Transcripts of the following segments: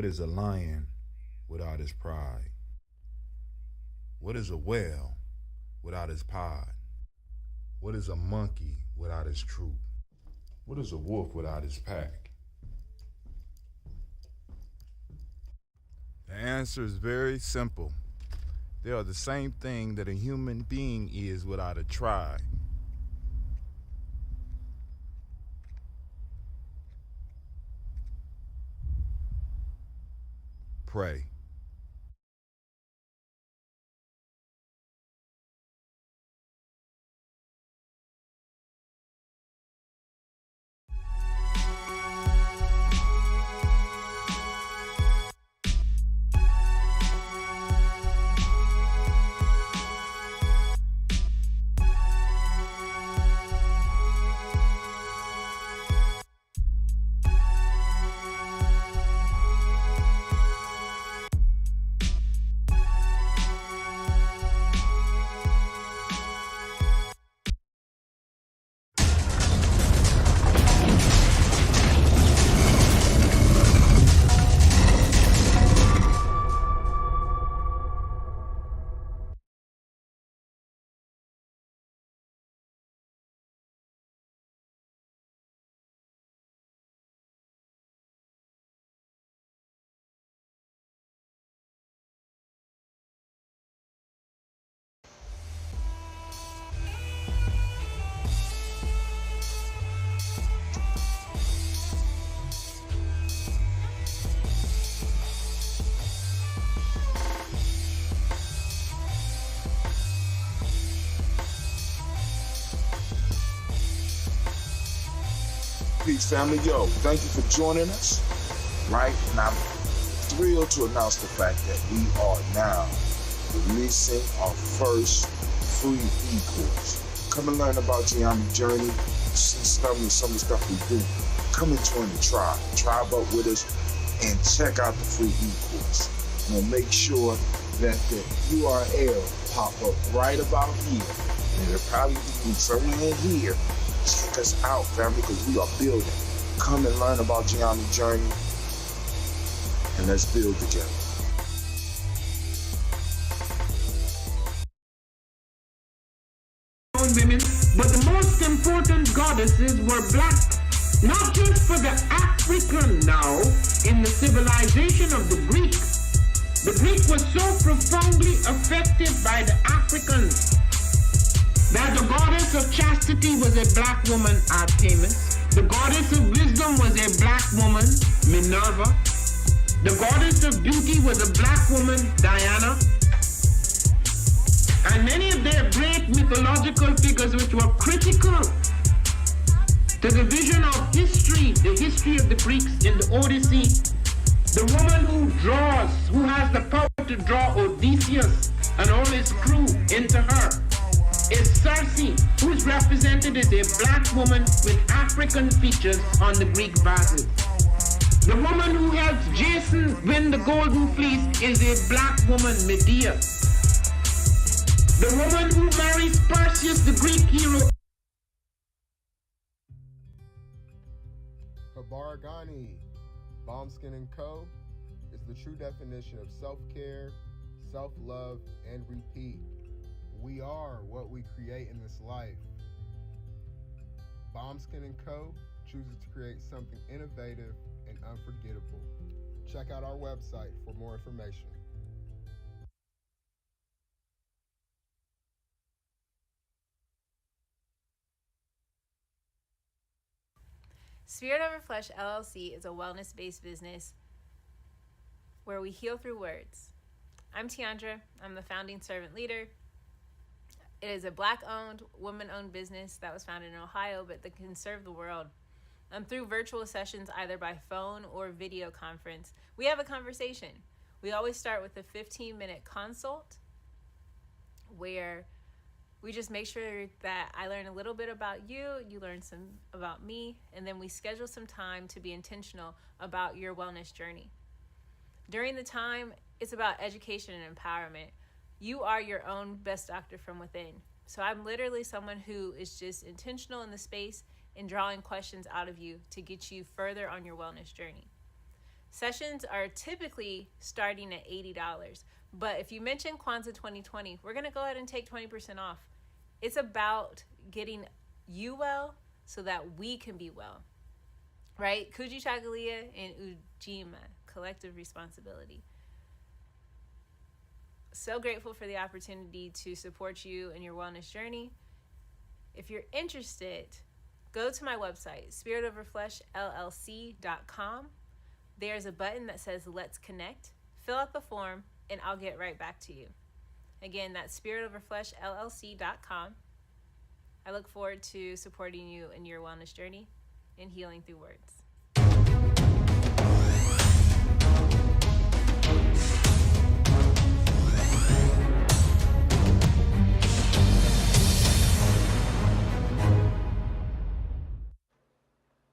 What is a lion without his pride? What is a whale without his pod? What is a monkey without his troop? What is a wolf without his pack? The answer is very simple. They are the same thing that a human being is without a tribe. Pray. Peace, family. Yo, thank you for joining us. Right? And I'm thrilled to announce the fact that we are now releasing our first free e-course. Come and learn about Gianni's journey, see some of the stuff we do. Come and join the tribe. Tribe up with us and check out the free e-course. We'll make sure that the URL pop up right about here. And it'll probably be somewhere in here. Check us out, family, because we are building. Come and learn about Gianni's journey, and let's build together. Women, but the most important goddesses were black, not just for the African now, in the civilization of the Greek. The Greek was so profoundly affected by the Africans that the goddess of chastity was a black woman, Artemis. The goddess of wisdom was a black woman, Minerva. The goddess of beauty was a black woman, Diana. And many of their great mythological figures which were critical to the vision of history, the history of the Greeks in the Odyssey. The woman who draws, who has the power to draw Odysseus and all his crew into her, is Circe, who is represented as a black woman with African features on the Greek vases. The woman who helps Jason win the Golden Fleece is a black woman, Medea. The woman who marries Perseus, the Greek hero. Habaragani, Bombskin & Co. is the true definition of self-care, self-love, and repeat. We are what we create in this life. Bombskin & Co. chooses to create something innovative and unforgettable. Check out our website for more information. Spirit Over Flesh LLC is a wellness-based business where we heal through words. I'm Tiandra. I'm the founding servant leader. It is a Black-owned, woman-owned business that was founded in Ohio, but that can serve the world. Through virtual sessions, either by phone or video conference, we have a conversation. We always start with a 15-minute consult where we just make sure that I learn a little bit about you, you learn some about me, and then we schedule some time to be intentional about your wellness journey. During the time, it's about education and empowerment. You are your own best doctor from within. So I'm literally someone who is just intentional in the space and drawing questions out of you to get you further on your wellness journey. Sessions are typically starting at $80. But if you mention Kwanzaa 2020, we're going to go ahead and take 20% off. It's about getting you well so that we can be well. Right? Kujichagulia and Ujima, collective responsibility. So grateful for the opportunity to support you in your wellness journey. If you're interested, go to my website, spiritoverfleshllc.com. There's a button that says Let's Connect. Fill out the form, and I'll get right back to you. Again, that's spiritoverfleshllc.com. I look forward to supporting you in your wellness journey and healing through words.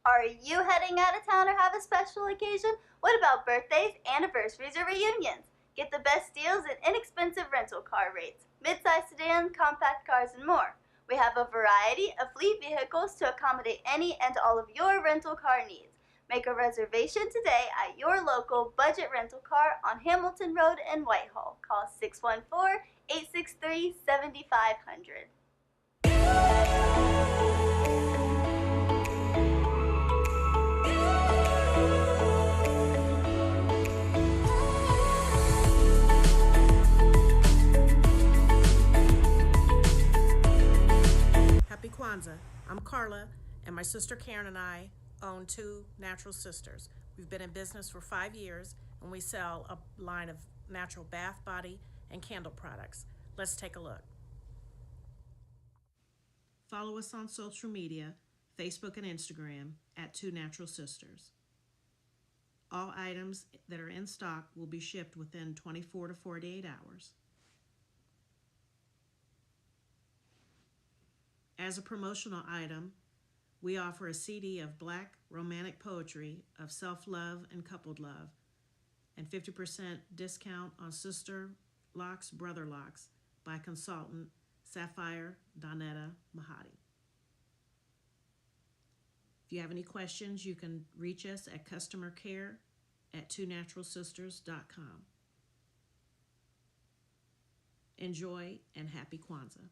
Are you heading out of town or have a special occasion? What about birthdays, anniversaries, or reunions? Get the best deals and inexpensive rental car rates, midsize sedans, compact cars, and more. We have a variety of fleet vehicles to accommodate any and all of your rental car needs. Make a reservation today at your local budget rental car on Hamilton Road in Whitehall. Call 614-863-7500. Happy Kwanzaa. I'm Carla, and my sister Karen and I own Two Natural Sisters. We've been in business for 5 years, and we sell a line of natural bath, body, and candle products. Let's take a look. Follow us on social media, Facebook and Instagram, at Two Natural Sisters. All items that are in stock will be shipped within 24 to 48 hours. As a promotional item, we offer a CD of Black romantic poetry of self-love and coupled love, and 50% discount on Sister Locks, Brother Locks by consultant Sapphire Donetta Mahadi. If you have any questions, you can reach us at customercare@twonaturalsisters.com. Enjoy and happy Kwanzaa.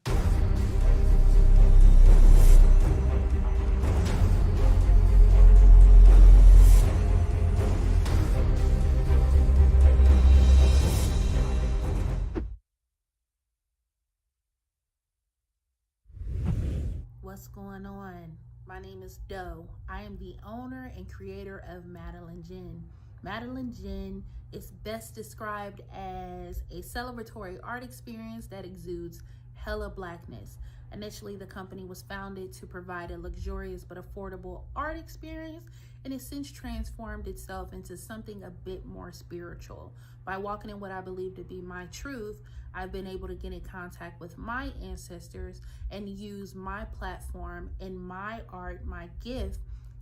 What's going on? My name is Doe. I am the owner and creator of Madeline Gin. Madeline Gin is best described as a celebratory art experience that exudes hella blackness. Initially, the company was founded to provide a luxurious but affordable art experience, and it's since transformed itself into something a bit more spiritual. By walking in what I believe to be my truth, I've been able to get in contact with my ancestors and use my platform and my art, my gift,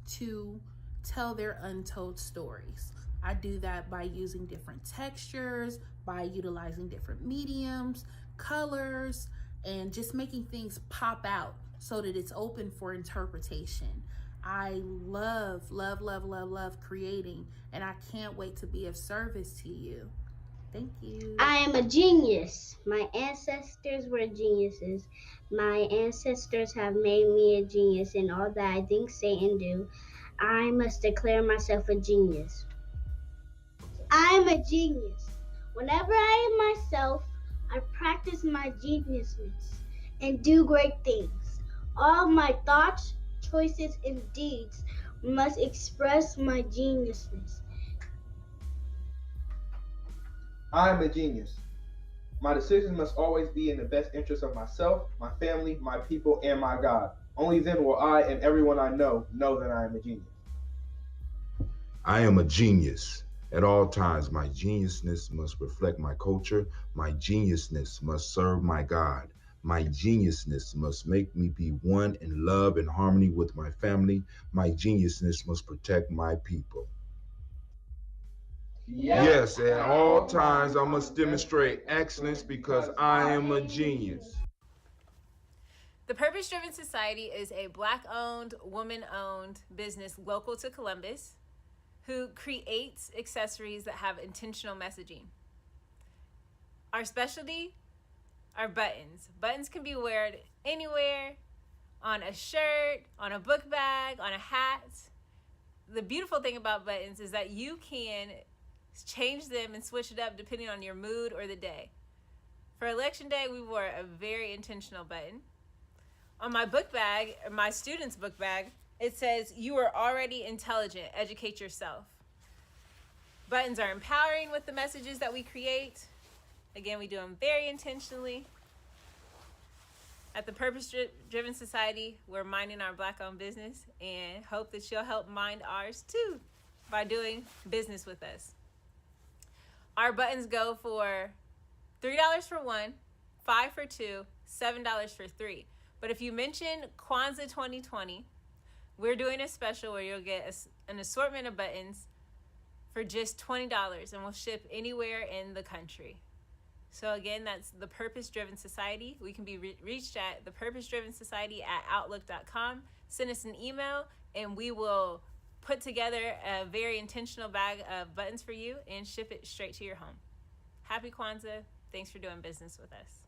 to tell their untold stories. I do that by using different textures, by utilizing different mediums, colors, and just making things pop out so that it's open for interpretation. I love creating, and I can't wait to be of service to you. Thank you. I am a genius. My ancestors were geniuses. My ancestors have made me a genius in all that I think, say, and do. I must declare myself a genius. I am a genius. Whenever I am myself, I practice my geniusness and do great things. All my thoughts, choices, and deeds must express my geniusness. I am a genius. My decisions must always be in the best interest of myself, my family, my people, and my God. Only then will I and everyone I know that I am a genius. I am a genius. At all times, my geniusness must reflect my culture. My geniusness must serve my God. My geniusness must make me be one in love and harmony with my family. My geniusness must protect my people. Yes, at all times I must demonstrate excellence because I am a genius. The Purpose Driven Society is a Black-owned, woman-owned business local to Columbus who creates accessories that have intentional messaging. Our specialty are buttons. Buttons can be worn anywhere, on a shirt, on a book bag, on a hat. The beautiful thing about buttons is that you can change them and switch it up depending on your mood or the day. For election day, we wore a very intentional button. On my book bag, my student's book bag, it says, "You are already intelligent, educate yourself." Buttons are empowering with the messages that we create. Again, we do them very intentionally. At the Purpose Driven Society, we're minding our Black-owned business and hope that you'll help mind ours too by doing business with us. Our buttons go for $3 for one, $5 for two, $7 for three. But if you mention Kwanzaa 2020, we're doing a special where you'll get an assortment of buttons for just $20, and we'll ship anywhere in the country. So again, that's the Purpose Driven Society. We can be reached at thepurposedrivensociety@outlook.com. Send us an email, and we will put together a very intentional bag of buttons for you and ship it straight to your home. Happy Kwanzaa. Thanks for doing business with us.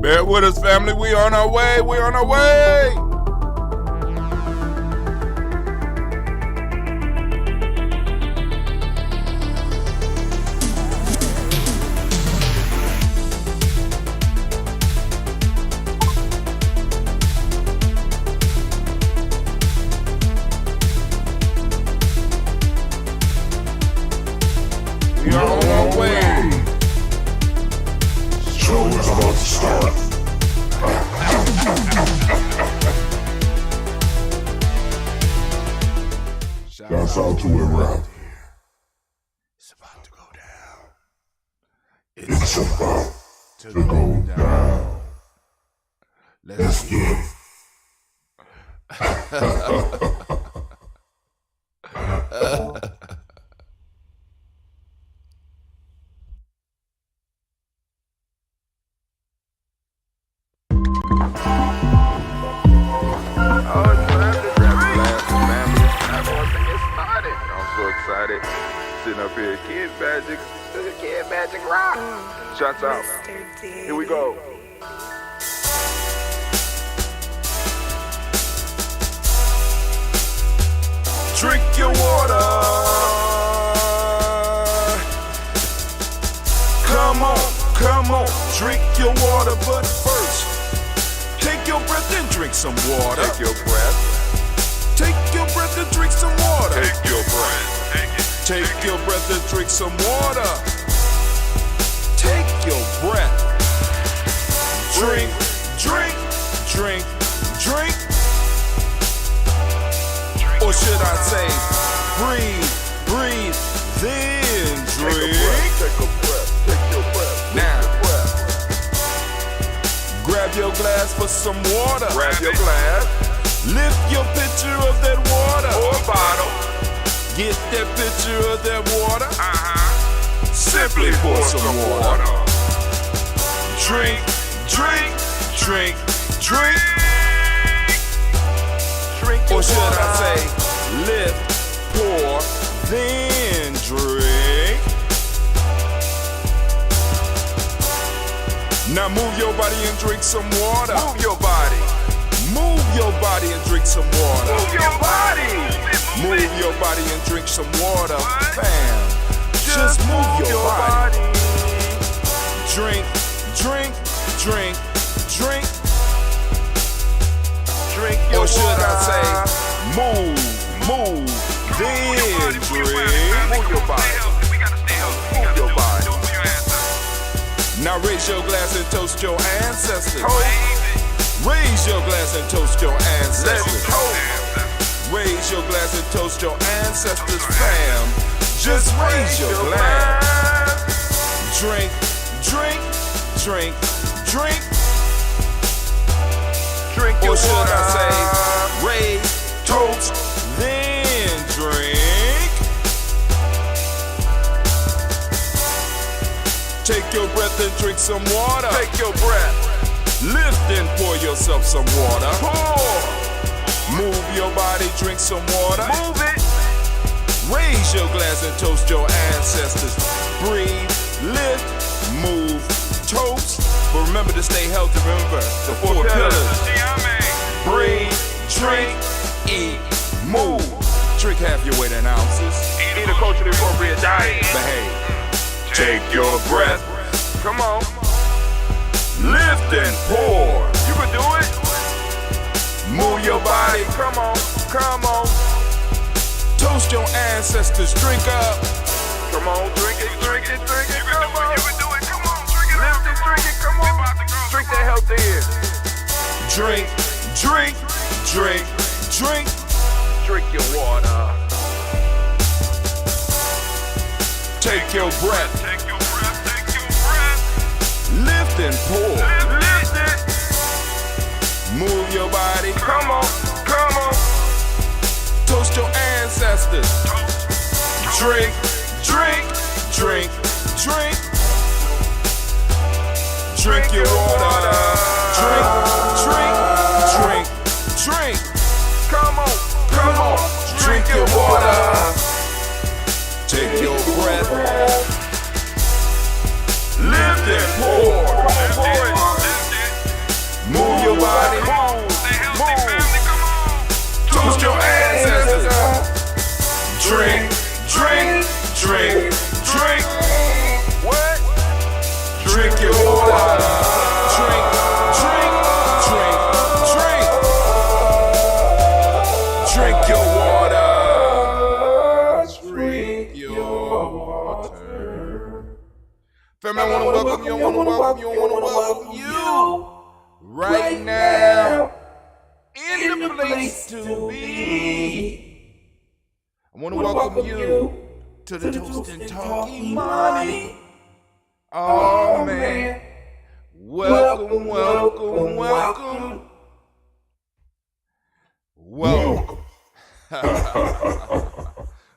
Bear with us, family. We on our way. We on our way. We are on our way. Show is about to start. Shouts out to everyone. It's about to go down. It's about to go down. Let's get it. Excited. Sitting up here, Kid Magic Rock. Shouts out. Here we go. Drink your water. Come on, drink your water, but first, take your breath and drink some water. Take your breath. Take your breath and drink some water. Take your breath. Take your breath and drink some water. Take your breath. Drink, drink, drink, drink. Or should I say, breathe, breathe, then drink. Take a breath, take your breath. Now, grab your glass for some water. Grab your glass. Lift your pitcher of that water. Or a bottle. Get that pitcher of that water. Simply pour some water. drink, drink, drink, drink. Or should I say, lift, pour, then drink. Now move your body and drink some water. Move your body. Move your body and drink some water. Move your body. Move your body and drink some water. Fam, just move your body. Drink, drink, drink, drink. Drink your or should water. I say, move, then drink. Move your body. Move your body. Now raise your glass and toast your ancestors. Raise your glass and toast your ancestors. Raise your glass and toast your ancestors, fam. Just raise your glass. Drink, drink, drink, drink. Drink your or should water. I say, raise, toast, then drink. Take your breath and drink some water. Take your breath. Lift and pour yourself some water. Pour. Move your body, drink some water. Move it. Raise your glass and toast your ancestors. Breathe, lift, move, toast. But remember to stay healthy. Remember the four pillars. Breathe, drink, eat, move. Drink half your weight in ounces. Eat a culturally appropriate diet. Behave. Take your breath. Come on. Lift and pour. You can do it. Move your body. Come on. Come on. Toast your ancestors. Drink up. Come on. Drink it. Drink it. Drink it. Come on. You can do it. Come on. Drink it. Lift it. Drink it. Come on. Drink that healthy in. Drink, drink, drink, drink. Drink your water. Take your breath. Take your breath. Take your breath. Lift and pour. Lift it. Move your body. Come on. Come on. Toast your ancestors. Drink, drink, drink, drink. Drink your water. Drink, drink, drink, drink. Come on. Come on. Drink your water. Take your breath. Lift and pour. Move your body. Toast your ancestors. Drink, drink, drink, drink. What? Drink your water. Drink, drink, drink, drink. Drink your water. Drink your water. Family, I wanna welcome you. I wanna welcome you right now in the place to be. I wanna welcome you to the Toast and Talk Imani. Oh man, welcome, welcome, welcome. Welcome.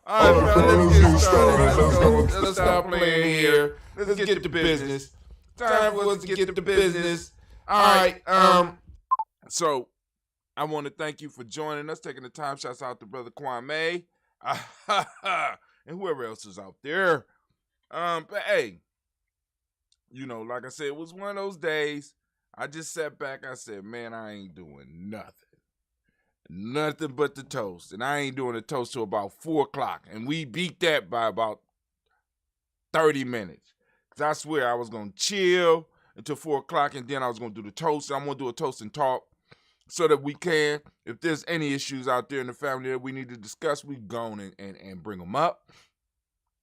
All right, man, let's get started. Let's stop playing here. Let's get to business. Time for us to get to business. All right. So I want to thank you for joining us, taking the time. Shouts out to Brother Kwame, and whoever else is out there. But hey, you know, like I said, it was one of those days. I just sat back. I said, man, I ain't doing nothing. Nothing but the toast. And I ain't doing the toast till about 4 o'clock. And we beat that by about 30 minutes. Because I swear I was going to chill until 4 o'clock, and then I was going to do the toast. I'm going to do a toast and talk so that we can, if there's any issues out there in the family that we need to discuss, we go on and bring them up.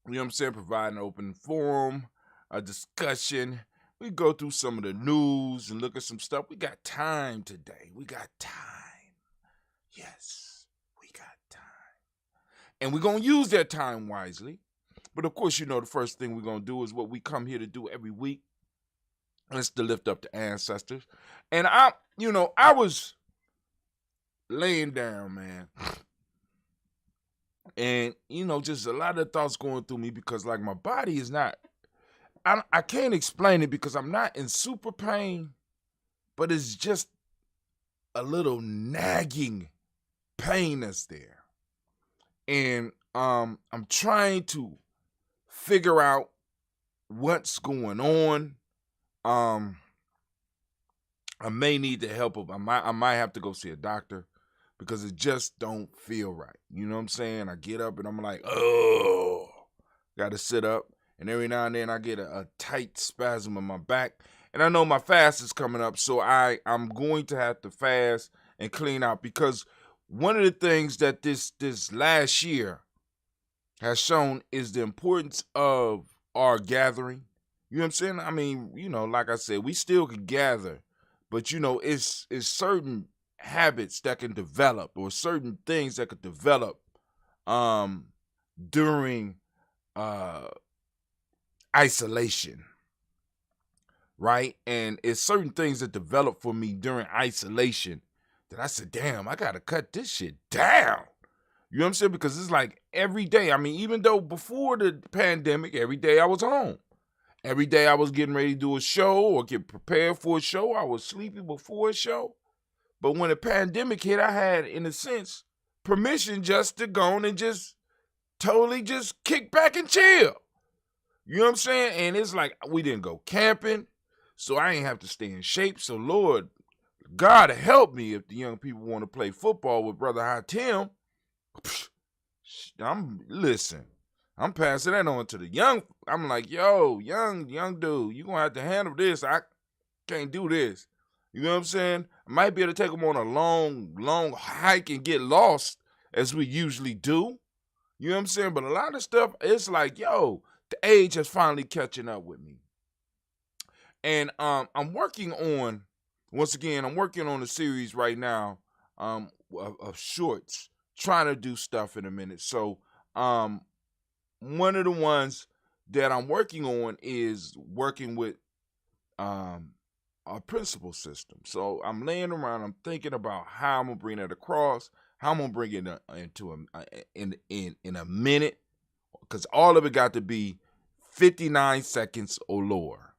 You know what I'm saying? Provide an open forum, a discussion. We go through some of the news and look at some stuff. We got time today. We got time. Yes, we got time. And we're going to use that time wisely. But of course, you know, the first thing we're going to do is what we come here to do every week. It's to lift up the ancestors. And I was laying down, man. And, you know, just a lot of thoughts going through me because, like, my body is not I can't explain it because I'm not in super pain, but it's just a little nagging pain that's there. And I'm trying to figure out what's going on. I may need the help of I might have to go see a doctor because it just don't feel right. You know what I'm saying? I get up and I'm like, oh, got to sit up. And every now and then I get a tight spasm in my back. And I know my fast is coming up, so I'm going to have to fast and clean out because one of the things that this last year has shown is the importance of our gathering. You know what I'm saying? I mean, like I said, we still can gather, but it's certain habits that can develop or certain things that could develop during isolation, right? And it's certain things that develop for me during isolation that I said, damn, I gotta cut this shit down. You know what I'm saying? Because it's like every day. I mean, even though before the pandemic, every day I was home. Every day I was getting ready to do a show or get prepared for a show. I was sleeping before a show. But when the pandemic hit, I had, in a sense, permission just to go on and just totally just kick back and chill. You know what I'm saying? And it's like we didn't go camping, so I ain't have to stay in shape. So Lord, God help me if the young people want to play football with Brother Hatim. I'm passing that on to the young. I'm like, yo, young dude, you gonna have to handle this. I can't do this. You know what I'm saying? I might be able to take them on a long hike and get lost as we usually do. You know what I'm saying? But a lot of stuff, it's like, yo, the age is finally catching up with me. And I'm working on a series right now of shorts, trying to do stuff in a minute. So one of the ones that I'm working on is working with a principal system. So I'm laying around, I'm thinking about how I'm gonna bring that across, how I'm gonna bring it in a minute, because all of it got to be 59 seconds or lower.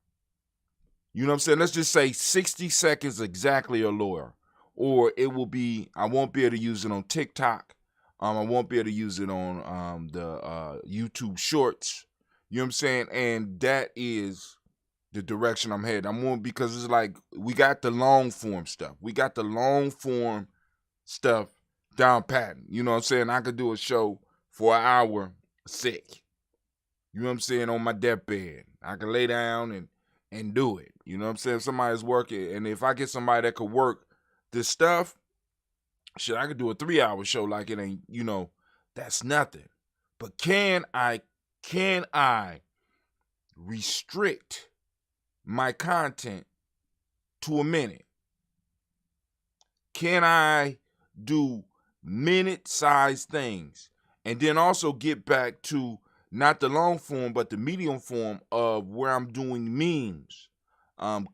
You know what I'm saying? Let's just say 60 seconds exactly or lower. Or it will be, I won't be able to use it on TikTok. I won't be able to use it on the YouTube Shorts. You know what I'm saying? And that is the direction I'm heading. Because it's like we got the long form stuff. We got the long form stuff down pat. You know what I'm saying? I could do a show for an hour sick. You know what I'm saying? On my deathbed. I can lay down and do it. You know what I'm saying? If somebody's working, and if I get somebody that could work this stuff, shit, I could do a 3-hour show like it ain't, that's nothing. But can I restrict my content to a minute? Can I do minute-sized things? And then also get back to not the long form, but the medium form of where I'm doing memes,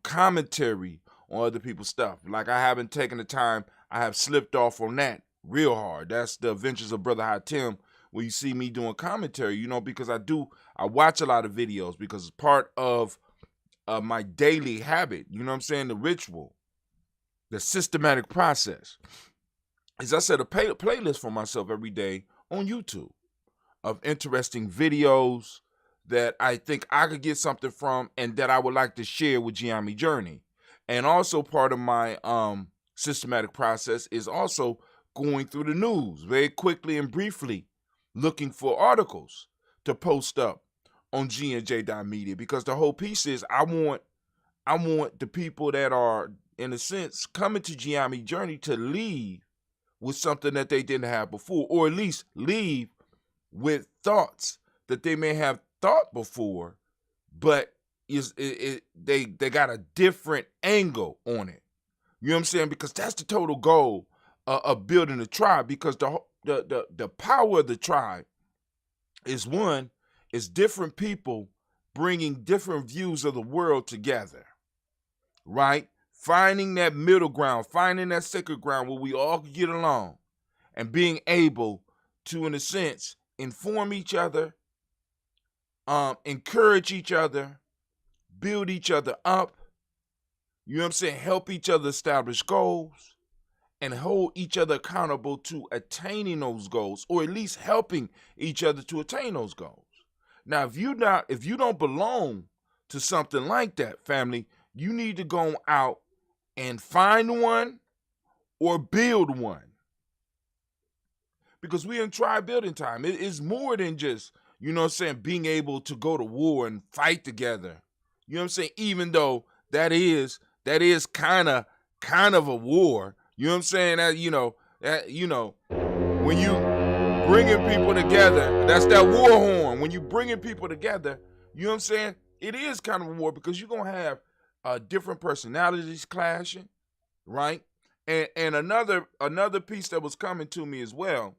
commentary on other people's stuff. Like I haven't taken the time, I have slipped off on that real hard. That's the Adventures of Brother Hatim, where you see me doing commentary, because I watch a lot of videos because it's part of my daily habit, you know what I'm saying? The ritual, the systematic process. Is I set a playlist for myself every day on YouTube of interesting videos that I think I could get something from and that I would like to share with Giami Journey. And also part of my systematic process is also going through the news very quickly and briefly, looking for articles to post up on GNJ.media, because the whole piece is I want the people that are, in a sense, coming to Giami Journey to leave with something that they didn't have before, or at least leave with thoughts that they may have thought before, but they got a different angle on it. You know what I'm saying? Because that's the total goal of building a tribe. Because the power of the tribe is different people bringing different views of the world together, right? Finding that middle ground, finding that sacred ground where we all can get along, and being able to, in a sense, inform each other, encourage each other, build each other up, you know what I'm saying, help each other establish goals, and hold each other accountable to attaining those goals, or at least helping each other to attain those goals. Now, if you don't belong to something like that, family, you need to go out and find one or build one. Because we're in tribe building time. It is more than just, you know what I'm saying, being able to go to war and fight together. You know what I'm saying? Even though that is kind of a war. You know what I'm saying? When you bringing people together, that's that war horn. When you bringing people together, you know what I'm saying? It is kind of a war because you're gonna have different personalities clashing, right? And another piece that was coming to me as well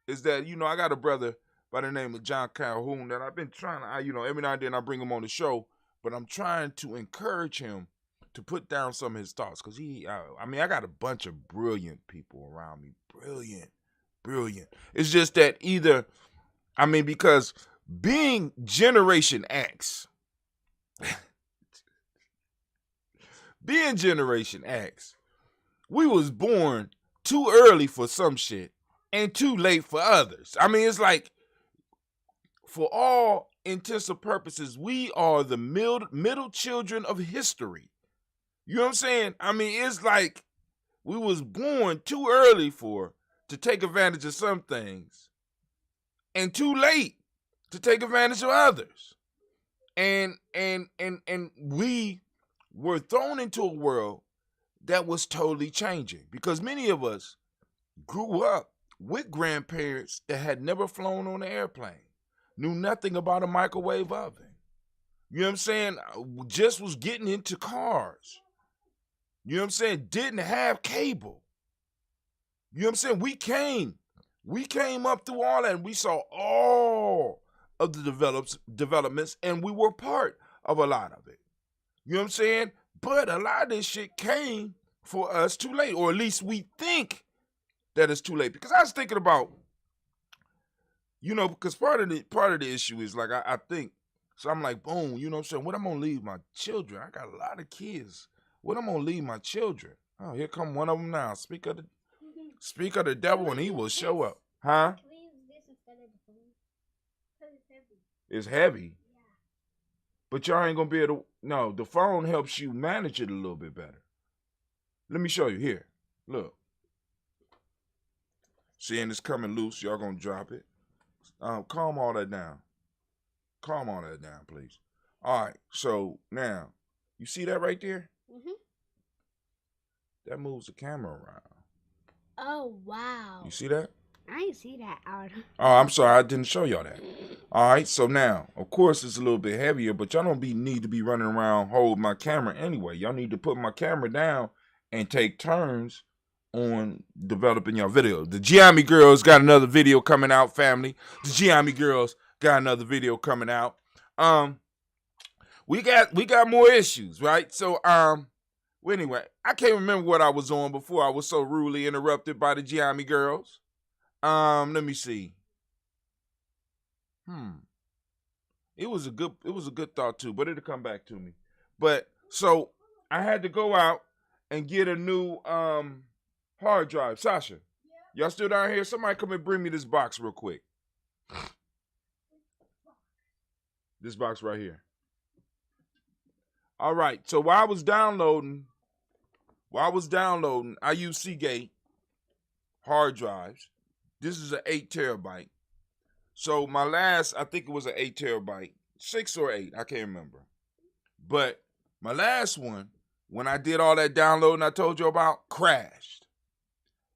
is that, I got a brother by the name of John Calhoun that I've been trying to, every now and then I bring him on the show, but I'm trying to encourage him to put down some of his thoughts, because I got a bunch of brilliant people around me. Brilliant. It's just that because being Generation X, we was born too early for some shit and too late for others. It's like, for all intents and purposes, we are the middle children of history. You know what I'm saying? It's like we was born too early to take advantage of some things and too late to take advantage of others. And we were thrown into a world that was totally changing, because many of us grew up with grandparents that had never flown on an airplane, knew nothing about a microwave oven. You know what I'm saying? Just was getting into cars. You know what I'm saying? Didn't have cable. You know what I'm saying? We came up through all that, and we saw all of the developments, and we were part of a lot of it. You know what I'm saying? But a lot of this shit came for us too late, or at least we think that it's too late. Because I was thinking about, because part of the issue is, like, I think, so I'm like, boom, you know what I'm saying? What I'm going to leave my children? I got a lot of kids. What I'm going to leave my children? Oh, here come one of them now. Speak of the devil, and he will show up. Huh? Can we use this instead of the phone? Because it's heavy. It's heavy? Yeah. But y'all ain't going to be able to. No, the phone helps you manage it a little bit better. Let me show you. Here. Look. Seeing it's coming loose, y'all going to drop it. Calm all that down. Calm all that down, please. All right. So now, you see that right there? Mm-hmm. That moves the camera around. Oh, wow. You see that? I didn't see that out. Oh, I'm sorry. I didn't show y'all that. All right. So now, of course, it's a little bit heavier, but y'all don't need to be running around holding my camera anyway. Y'all need to put my camera down and take turns on developing your video. The Giammi girls got another video coming out, family. The Giammi girls got another video coming out. We got more issues, right? So, well, anyway, I can't remember what I was on before I was so rudely interrupted by the Giammi girls. Let me see. It was a good thought too, but it'll come back to me. But so I had to go out and get a new hard drive. Sasha, y'all still down here? Somebody come and bring me this box real quick. This box right here. All right. So while I was downloading, I used Seagate hard drives. This is an 8 terabyte. So my last, I think it was an 8 terabyte, 6 or 8, I can't remember. But my last one, when I did all that downloading I told you about, crashed.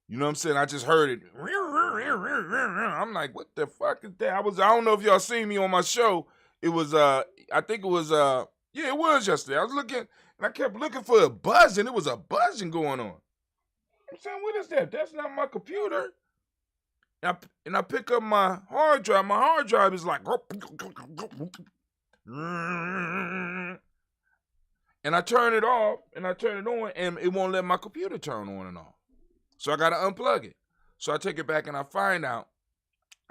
You know what I'm saying? I just heard it. I'm like, what the fuck is that? I don't know if y'all seen me on my show. It was, I think it was, yeah, it was yesterday. I was looking, and I kept looking for a buzzing. It was a buzzing going on. I'm saying, what is that? That's not my computer. And I pick up my hard drive. My hard drive is like, and I turn it off, and I turn it on, and it won't let my computer turn on and off. So I got to unplug it. So I take it back, and I find out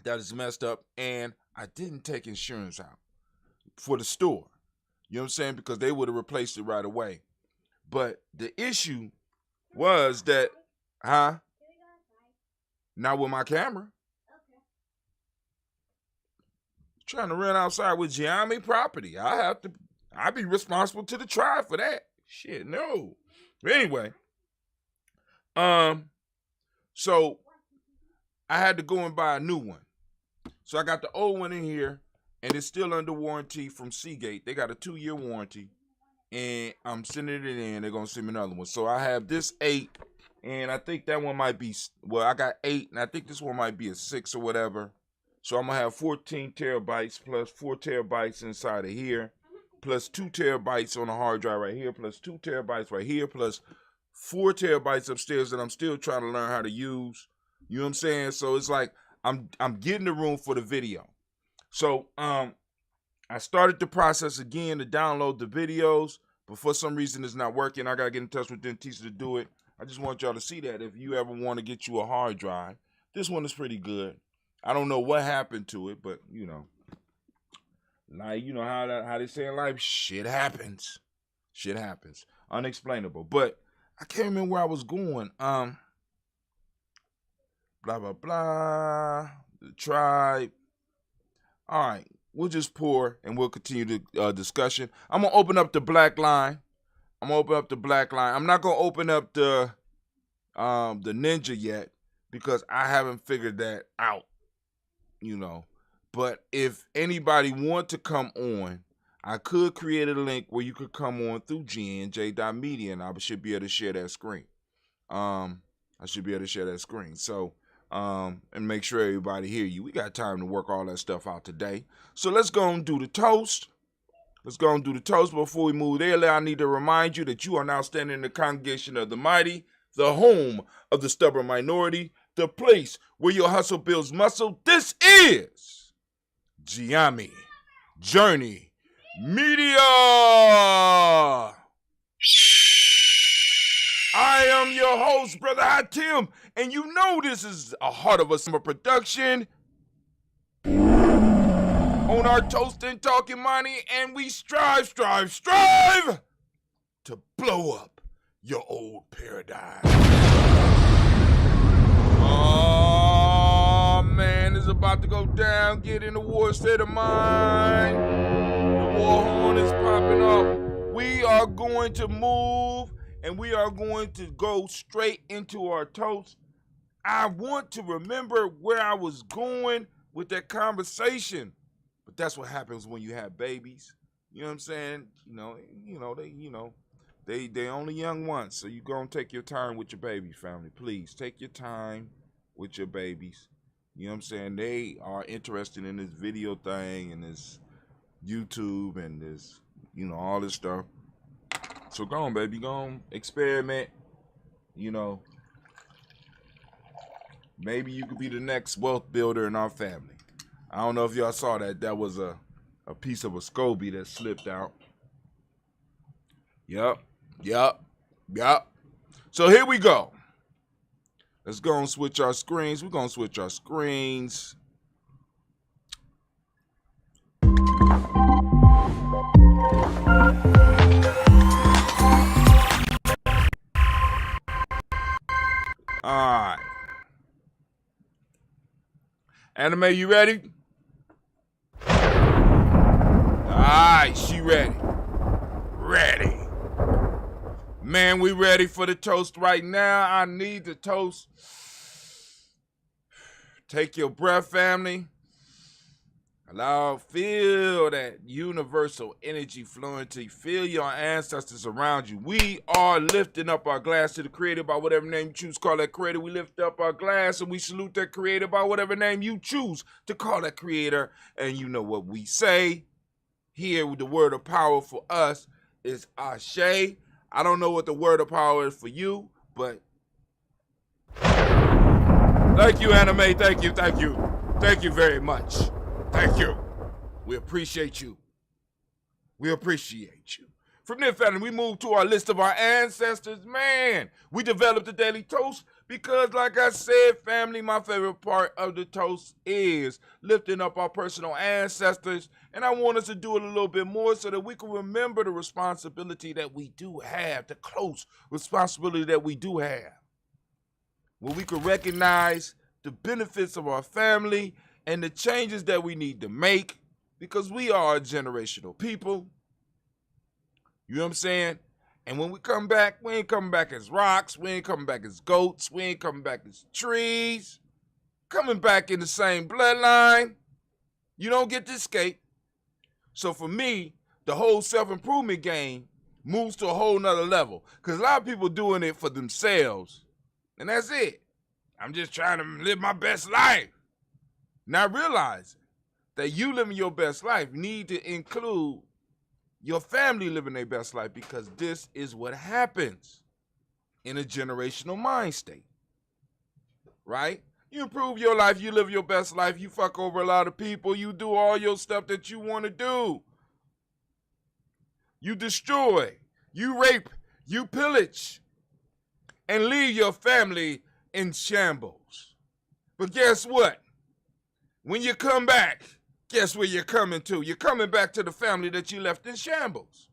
that it's messed up, and I didn't take insurance out for the store. You know what I'm saying? Because they would have replaced it right away. But the issue was that, not with my camera. Trying to run outside with Gianni property. I'd be responsible to the tribe for that. Shit, no. But anyway, so I had to go and buy a new one. So I got the old one in here, and it's still under warranty from Seagate. They got a 2-year warranty, and I'm sending it in. They're going to send me another one. So I have this 8, and I think that one might be, well, I got 8, and I think this one might be a 6 or whatever. So I'm going to have 14 terabytes plus 4 terabytes inside of here, plus 2 terabytes on the hard drive right here, plus 2 terabytes right here, plus 4 terabytes upstairs that I'm still trying to learn how to use. You know what I'm saying? So it's like I'm getting the room for the video. So I started the process again to download the videos, but for some reason it's not working. I got to get in touch with Dentista to do it. I just want y'all to see that if you ever want to get you a hard drive, this one is pretty good. I don't know what happened to it, but you know, like you know how they say in life, shit happens. Shit happens. Unexplainable. But I can't remember where I was going. Blah blah blah. The tribe. All right, we'll just pour and we'll continue the discussion. I'm gonna open up the black line. I'm not gonna open up the ninja yet because I haven't figured that out. You know, but if anybody want to come on, I could create a link where you could come on through gnj.media, and I should be able to share that screen. So, and make sure everybody hear you. We got time to work all that stuff out today. So let's go and do the toast. Before we move there, I need to remind you that you are now standing in the congregation of the mighty, the home of the stubborn minority, the place where your hustle builds muscle. This is Gianni Journey Media. I am your host, Brother Hatim, and you know this is a Heart of a Summer production. On our Toast and Talk Imani, and we strive to blow up your old paradigm. Oh man, it's about to go down. Get in the war state of mind. The war horn is popping off. We are going to move, and we are going to go straight into our toast. I want to remember where I was going with that conversation, but that's what happens when you have babies. You know what I'm saying? They only young once, so you gonna take your time with your baby, family. Please take your time with your babies. You know what I'm saying? They are interested in this video thing and this YouTube and this, all this stuff. So go on, baby, go on, experiment. Maybe you could be the next wealth builder in our family. I don't know if y'all saw that. That was a piece of a SCOBY that slipped out. Yup. So here we go. Let's go and switch our screens. We're going to switch our screens. All right. Anime, you ready? All right, she ready. Ready. Man, we ready for the toast right now. I need the toast. Take your breath, family. Feel that universal energy flowing to you. Feel your ancestors around you. We are lifting up our glass to the Creator by whatever name you choose to call that Creator. We lift up our glass and we salute that Creator by whatever name you choose to call that Creator. And you know what we say here with the word of power for us is Ashe. I don't know what the word of power is for you, but thank you, Anime. Thank you. Thank you very much. Thank you. We appreciate you. From there, family, we move to our list of our ancestors. Man, we developed the daily toast Because, like I said, family, my favorite part of the toast is lifting up our personal ancestors. And I want us to do it a little bit more so that we can remember the responsibility that we do have, the close responsibility that we do have. Where we can recognize the benefits of our family and the changes that we need to make, because we are a generational people. You know what I'm saying? And when we come back, we ain't coming back as rocks. We ain't coming back as goats. We ain't coming back as trees. Coming back in the same bloodline. You don't get to escape. So for me, the whole self-improvement game moves to a whole nother level. Because a lot of people doing it for themselves. And that's it. I'm just trying to live my best life. Not realizing that you living your best life need to include your family living their best life, because this is what happens in a generational mind state, right? You improve your life, you live your best life, you fuck over a lot of people, you do all your stuff that you want to do. You destroy, you rape, you pillage, and leave your family in shambles. But guess what? When you come back, guess where you're coming to? You're coming back to the family that you left in shambles.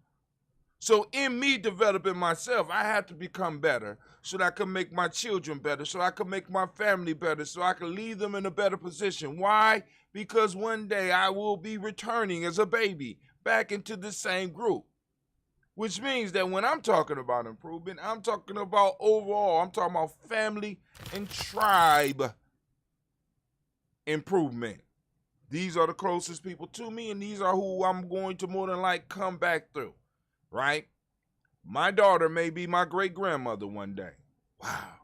So in me developing myself, I have to become better so that I can make my children better, so I can make my family better, so I can leave them in a better position. Why? Because one day I will be returning as a baby back into the same group. Which means that when I'm talking about improvement, I'm talking about overall, I'm talking about family and tribe improvement. These are the closest people to me, and these are who I'm going to more than like come back through, right? My daughter may be my great-grandmother one day. Wow.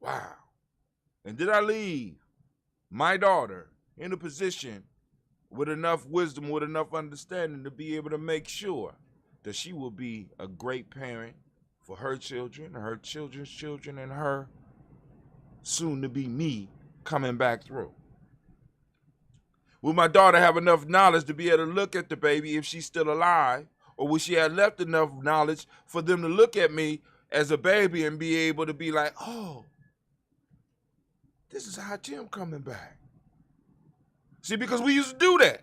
Wow. And did I leave my daughter in a position with enough wisdom, with enough understanding to be able to make sure that she will be a great parent for her children, her children's children, and her soon-to-be me coming back through? Will my daughter have enough knowledge to be able to look at the baby if she's still alive? Or will she have left enough knowledge for them to look at me as a baby and be able to be like, oh, this is how Tim coming back. See, because we used to do that.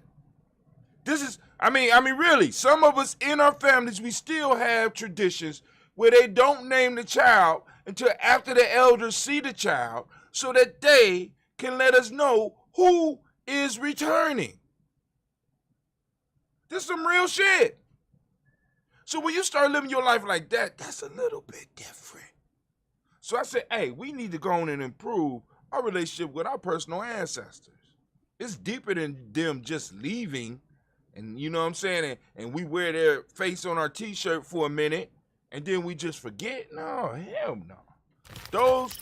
This is, I mean, really, some of us in our families, we still have traditions where they don't name the child until after the elders see the child so that they can let us know who is returning. This is some real shit. So when you start living your life like that, that's a little bit different. So I said, hey, we need to go on and improve our relationship with our personal ancestors. It's deeper than them just leaving, and you know what I'm saying, and we wear their face on our t-shirt for a minute, and then we just forget. No, hell no. Those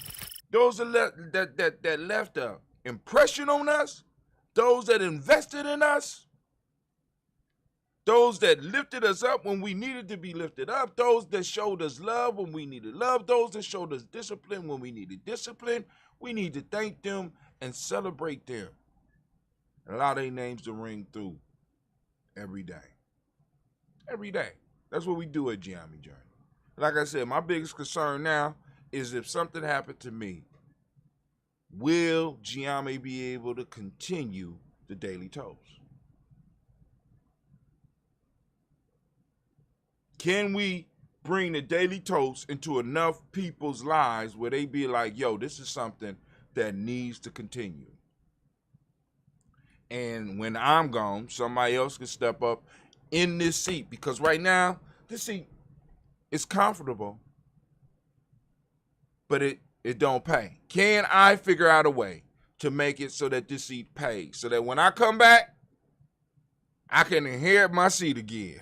that left a impression on us, those that invested in us, those that lifted us up when we needed to be lifted up, those that showed us love when we needed love, those that showed us discipline when we needed discipline, we need to thank them and celebrate them. And allow their names to ring through every day. Every day. That's what we do at Giammi Journey. Like I said, my biggest concern now is if something happened to me, will Giammi be able to continue the Daily Toast? Can we bring the Daily Toast into enough people's lives where they be like, yo, this is something that needs to continue? And when I'm gone, somebody else can step up in this seat. Because right now, this seat is comfortable, but it don't pay. Can I figure out a way to make it so that this seat pays? So that when I come back, I can inherit my seat again.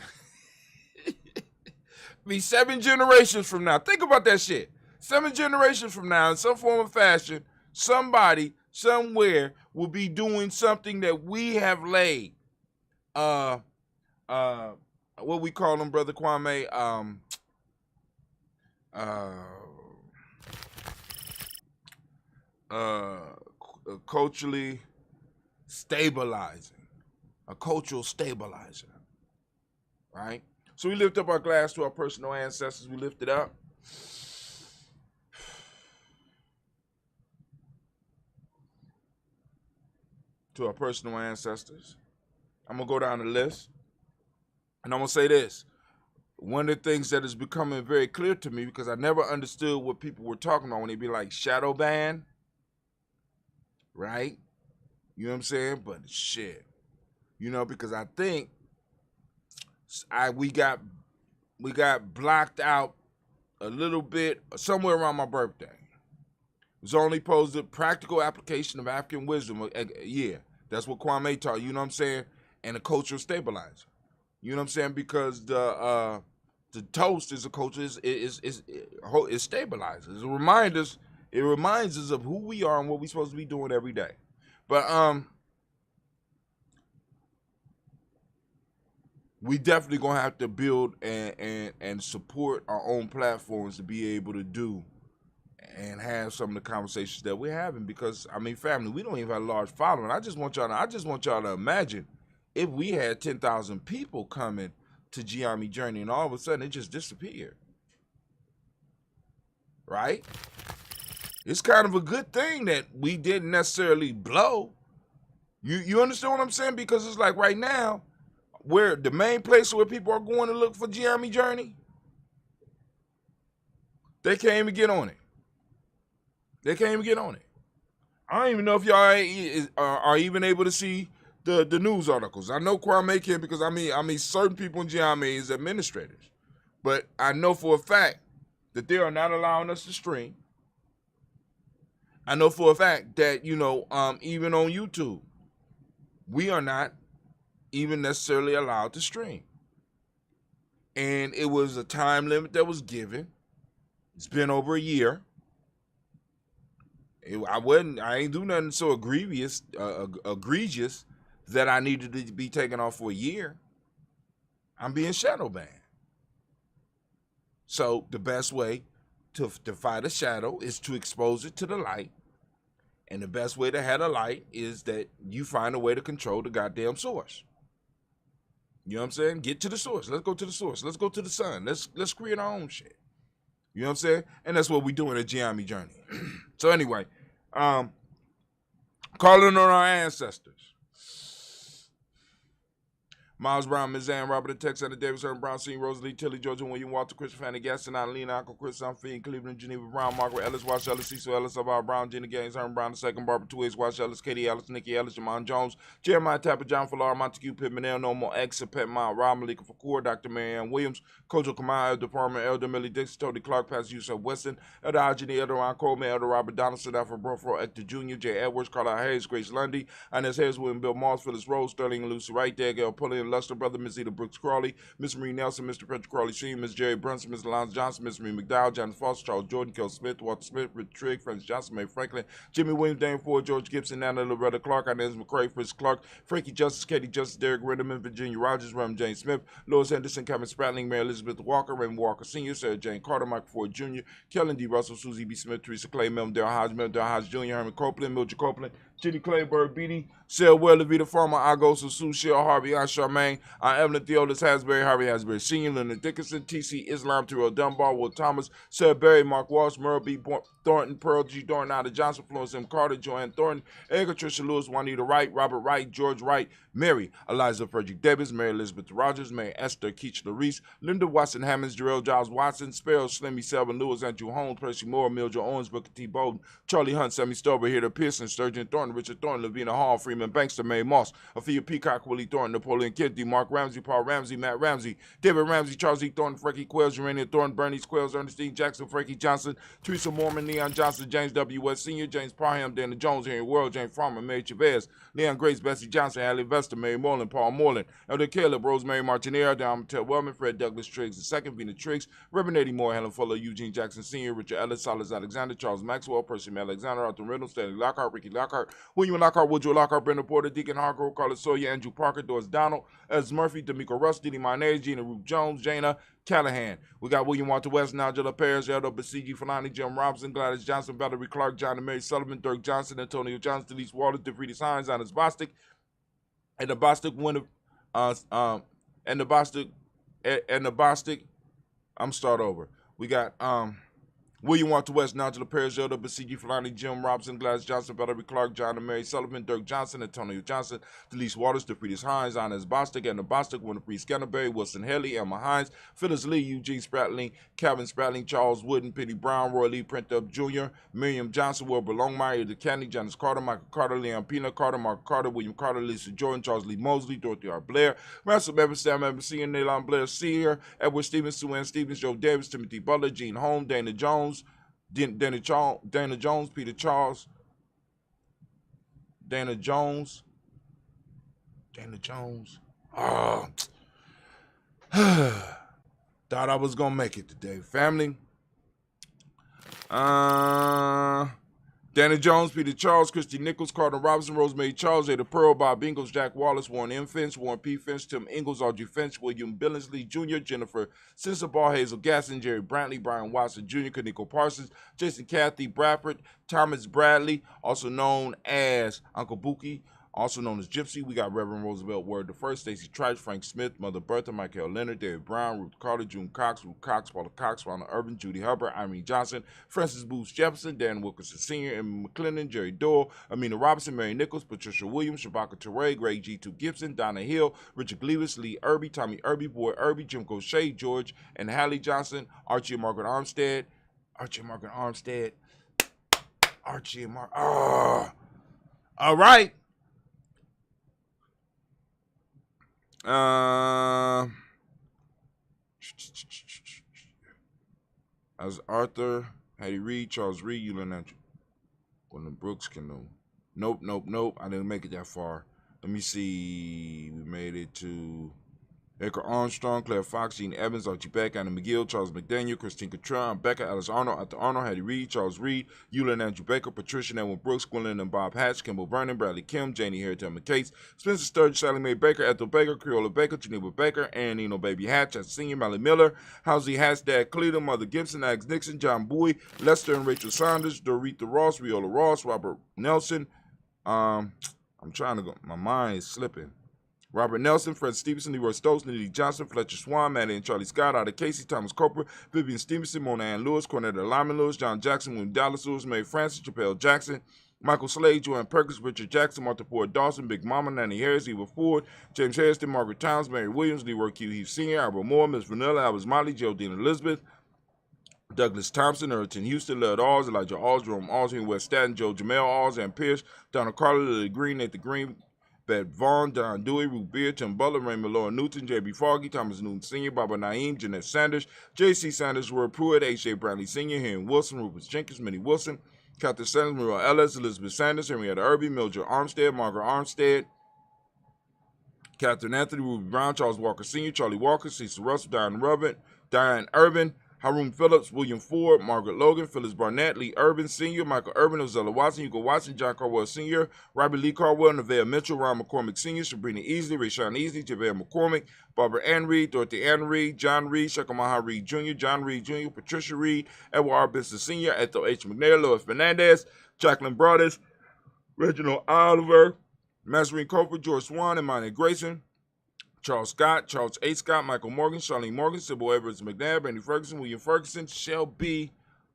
Be 7 generations from now. Think about that shit. 7 generations from now, in some form or fashion, somebody somewhere will be doing something that we have laid. What we call them, Brother Kwame? Culturally stabilizing. A cultural stabilizer. Right? So we lift up our glass to our personal ancestors. We lift it up. to our personal ancestors. I'm going to go down the list, and I'm going to say this. One of the things that is becoming very clear to me, because I never understood what people were talking about when they be like shadow ban, right? You know what I'm saying? But shit, you know, because I think we got blocked out a little bit somewhere around my birthday. It was only posted practical application of African wisdom. Yeah, that's what Kwame taught. You know what I'm saying? And a cultural stabilizer. You know what I'm saying? Because the toast is a culture it stabilizes. It reminds us of who we are and what we're supposed to be doing every day. But we definitely gonna have to build and support our own platforms to be able to do and have some of the conversations that we're having, because I mean, family, we don't even have a large following. I just want y'all to imagine if we had 10,000 people coming to Gianni Journey and all of a sudden it just disappeared. Right? It's kind of a good thing that we didn't necessarily blow. You understand what I'm saying? Because it's like right now, where the main place where people are going to look for Gianni Journey, they can't even get on it. I don't even know if y'all are even able to see the news articles. I know Kwame can, because I mean certain people in Gianni is administrators. But I know for a fact that they are not allowing us to stream. I know for a fact that, you know, even on YouTube, we are not even necessarily allowed to stream. And it was a time limit that was given. It's been over a year. I ain't do nothing so egregious that I needed to be taken off for a year. I'm being shadow banned. So the best way to fight a shadow is to expose it to the light. And the best way to have a light is that you find a way to control the goddamn source. You know what I'm saying? Get to the source. Let's go to the source. Let's go to the sun. Let's create our own shit. You know what I'm saying? And that's what we're doing at Gianni Journey. So anyway, calling on our ancestors. Miles Brown, Ms. Ann, Robert Tex, Anna Davis, Herman Brown, Senior, Rosalie, Tilly, Georgia, William Walter, Christopher, Fanny, Gaston, Adelina, Uncle Chris, Fiend, Cleveland, Geneva Brown, Margaret Ellis, Wash Ellis, Cecil Ellis, Avar Brown, Jenna Gaines, Herman Brown II, Barbara Twigs, Wash Ellis, Katie Ellis, Nikki Ellis, Jamon Jones, Jeremiah Tapper, John Fallar, Montague Pittman, No More X, Pet Mount, Rob Malika Fakur, Dr. Marianne Williams, Kojo Kamal, Elder Farmer, Elder Millie Dixon, Tony Clark, Pastor Yusuf Weston, Elder Ajani, Elder Ron Coleman, Elder Robert Donaldson, Alfred Brofro, Hector Jr., J. Edwards, Carlisle Hayes, Grace Lundy, Inez Harris, William Bill Moss, Phyllis Rose, Sterling and Lucy Wright, Gail Pulliam, Luster, Brother, Ms. Eda Brooks Crawley, Miss Marie Nelson, Mr. Patrick Crawley Sheen, Miss Jerry Brunson, Miss Alonzo Johnson, Miss Marie McDowell, John Foster, Charles Jordan, Kel Smith, Walter Smith, Rich Trigg, Francis Johnson, May Franklin, Jimmy Williams, Dane Ford, George Gibson, Nana Loretta Clark, Inez McCrae, Fritz Clark, Frankie Justice, Katie Justice, Derek Ritterman, Virginia Rogers, Ram James Smith, Lois Henderson, Kevin Spratling, Mary Elizabeth Walker, Raymond Walker Sr., Sarah Jane Carter, Michael Ford Jr., Kellen D. Russell, Susie B. Smith, Teresa Clay, Melvin Dale Hodge Jr., Herman Copeland, Mildred Copeland, Jenny Clayburg, Beatty, Sarah Weller, Vita Farmer, Agosa, Sue Shell, Harvey, Aunt Charmaine, Evelyn Theodis, Hasbury, Harvey Hasbury Sr., Leonard Dickinson, T.C. Islam, Terrell Dunbar, Will Thomas, Sarah Berry, Mark Walsh, Merle B. Thornton, Pearl G. Thornton, Ida Johnson, Florence M. Carter, Joanne Thornton, Edgar Tricia Lewis, Juanita Wright, Robert Wright, George Wright, Mary, Eliza Frederick Davis, Mary Elizabeth Rogers, Mary Esther Keach Larice, Linda Watson Hammonds, Jarrell Giles Watson, Sparrow, Slimmy Selvin Lewis, Andrew Holmes, Percy Moore, Mildred Owens, Booker T. Bowden, Charlie Hunt, Sammy Stover, Hilda Pearson, Sturgeon Thornton, Richard Thornton, Lavina Hall, Freeman Bankster, Mae Moss, Afia Peacock, Willie Thornton, Napoleon Kennedy, Mark Ramsey, Paul Ramsey, Matt Ramsey, David Ramsey, Charles E. Thornton, Frankie Quells, Urania Thornton, Bernice Quells, Ernestine Jackson, Frankie Johnson, Teresa Mormon, Leon Johnson, James W. West Sr., James Parham, Dana Jones, Henry World, James Farmer, Mary Chavez, Leon Grace, Bessie Johnson, Allie Vester, Mary Moreland, Paul Moreland, Elder Caleb, Rosemary Martinez, Don Tel Wellman, Fred Douglas Triggs II, Vina Triggs, Reverend Eddie Moore, Helen Fuller, Eugene Jackson Sr., Richard Ellis, Silas Alexander, Charles Maxwell, Percy Alexander, Arthur Reynolds, Stanley Lockhart, Ricky Lockhart, William Lockhart, Woodrow Lockhart, Brenda Porter, Deacon Hargrove, Carlos Sawyer, Andrew Parker, Doris Donald, Ez Murphy, D'Amico Russ, Didi Mayonnaise, Gina Ruth Jones, Jana Callahan. We got William Walter West, Nigella Perez, Eldo Basigi, Falani, Jim Robinson, Gladys Johnson, Valerie Clark, John and Mary Sullivan, Dirk Johnson, Antonio Johnson, Delise Waters, DeFriedis Hines, Annis Bostic, and the Bostic winner, I'm start over. We got William Walter West, Nigel Perez, Yoda, Basigi, Fulani, Jim Robinson, Gladys Johnson, Valerie Clark, John and Mary Sullivan, Dirk Johnson, Antonio Johnson, Delise Waters, DeFritis Hines, Inez Bostic, Edna Bostic, Winifred Scanterbury, Wilson Haley, Emma Hines, Phyllis Lee, Eugene Spratling, Calvin Spratling, Charles Wooden, Penny Brown, Roy Lee Printup Jr., Miriam Johnson, Wilbur Longmire, Edith Candy, Janice Carter, Michael Carter, Leon Pina Carter, Mark Carter, William Carter, Lisa Jordan, Charles Lee Mosley, Dorothy R. Blair, Ransom Evans, Sam Evans Sr., Nalon Blair Sr., Edward Stevens, Sue Ann Stevens, Joe Davis, Timothy Butler, Gene Holmes, Dana Jones, Dana Jones, Peter Charles, Dana Jones. Oh, thought I was gonna make it today, family. Dana Jones, Peter Charles, Christy Nichols, Carter Robinson, Rosemary Charles, Ada Pearl, Bob Ingalls, Jack Wallace, Warren M. Finch, Warren P. Finch, Tim Ingalls, Audrey Finch, William Billingsley Jr., Jennifer Sensabaugh, Hazel Gasson, Jerry Brantley, Brian Watson Jr., Kaniko Parsons, Jason Cathy Bradford, Thomas Bradley, also known as Uncle Buki, also known as Gypsy. We got Reverend Roosevelt Word the First, Stacey Trice, Frank Smith, Mother Bertha, Michael Leonard, David Brown, Ruth Carter, June Cox, Ruth Cox, Paula Cox, Ronald Urban, Judy Hubbard, Irene Johnson, Francis Booth Jefferson, Dan Wilkinson Sr., Emma McClendon, Jerry Doyle, Amina Robinson, Mary Nichols, Patricia Williams, Shabaka Teray, Greg G2 Gibson, Donna Hill, Richard Gleavis, Lee Irby, Tommy Irby, Boy Irby, Jim Gaucher, George and Hallie Johnson, Archie and Margaret Armstead, all right. As Arthur, Hattie Reed, Charles Reed, Eulin Andrew. Gwendolyn Brooks can know. Nope. I didn't make it that far. Let me see. We made it to Edgar Armstrong, Claire Fox, Gene Evans, Archie Beck, Anna McGill, Charles McDaniel, Christine Catron, Becca, Alice Arnold, Arthur Arnold, Hattie Reed, Charles Reed, Eulin Andrew Baker, Patricia and Edwin Brooks, Gwendolyn and Bob Hatch, Kimball Vernon, Bradley Kim, Janie Harriet McCates, Spencer Sturge, Sally Mae Baker, Ethel Baker, Creola Baker, Geneva Baker, and Nino Baby Hatch, as Senior, Mally Miller, Housie Hatch, Dad Cleveland, Mother Gibson, Ags Nixon, John Bowie, Lester and Rachel Saunders, Doretha Ross, Riola Ross, Robert Nelson. I'm trying to go. My mind is slipping. Robert Nelson, Fred Stevenson, Leroy Stokes, Lily Johnson, Fletcher Swan, Maddie and Charlie Scott, Ada Casey, Thomas Cooper, Vivian Stevenson, Mona Ann Lewis, Cornetta Lyman Lewis, John Jackson, William Dallas Lewis, Mary Francis, Chappelle Jackson, Michael Slade, Joanne Perkins, Richard Jackson, Martha Ford Dawson, Big Mama, Nanny Harris, Eva Ford, James Harrison, Margaret Towns, Mary Williams, Leroy Q. Heath Sr., Albert Moore, Miss Vanilla, Albert Molly, Geraldine Elizabeth, Douglas Thompson, Erton Houston, Lud Alls, Elijah Alls, Jerome Alls, West Staten, Joe Jamel Alls, Ann Pierce, Donald Carter, Lily Green, Nathan Green, Beth Vaughn, Don Dewey, Ruth Beard, Tim Butler, Raymond Laura Newton, J.B. Foggy, Thomas Newton Sr., Barbara Naeem, Jeanette Sanders, J.C. Sanders, Ward Pruitt, H.J. Brantley Sr., Henry Wilson, Rufus Jenkins, Minnie Wilson, Catherine Sanders, Muriel Ellis, Elizabeth Sanders, Henrietta Irby, Mildred Armstead, Margaret Armstead, Catherine Anthony, Ruby Brown, Charles Walker Sr., Charlie Walker, Cecil Russell, Diane Urban, Haroon Phillips, William Ford, Margaret Logan, Phyllis Barnett, Lee Urban Sr., Michael Urban, Ozella Watson, Hugo Watson, John Carwell Sr., Robbie Lee Carwell, Nevaeh Mitchell, Ron McCormick Sr., Sabrina Easley, Rayshawn Easley, JaVale McCormick, Barbara Ann Reed, Dorothy Ann Reed, John Reed, Shekamaha Reed Jr., John Reed Jr., Patricia Reed, Edward R. Benson Sr., Ethel H. McNair, Lois Fernandez, Jacqueline Broadus, Reginald Oliver, Mazarine Cofer, George Swan, Imani Grayson, Charles Scott, Charles A. Scott, Michael Morgan, Charlene Morgan, Sybil Everett McNabb, Randy Ferguson, William Ferguson, Shelby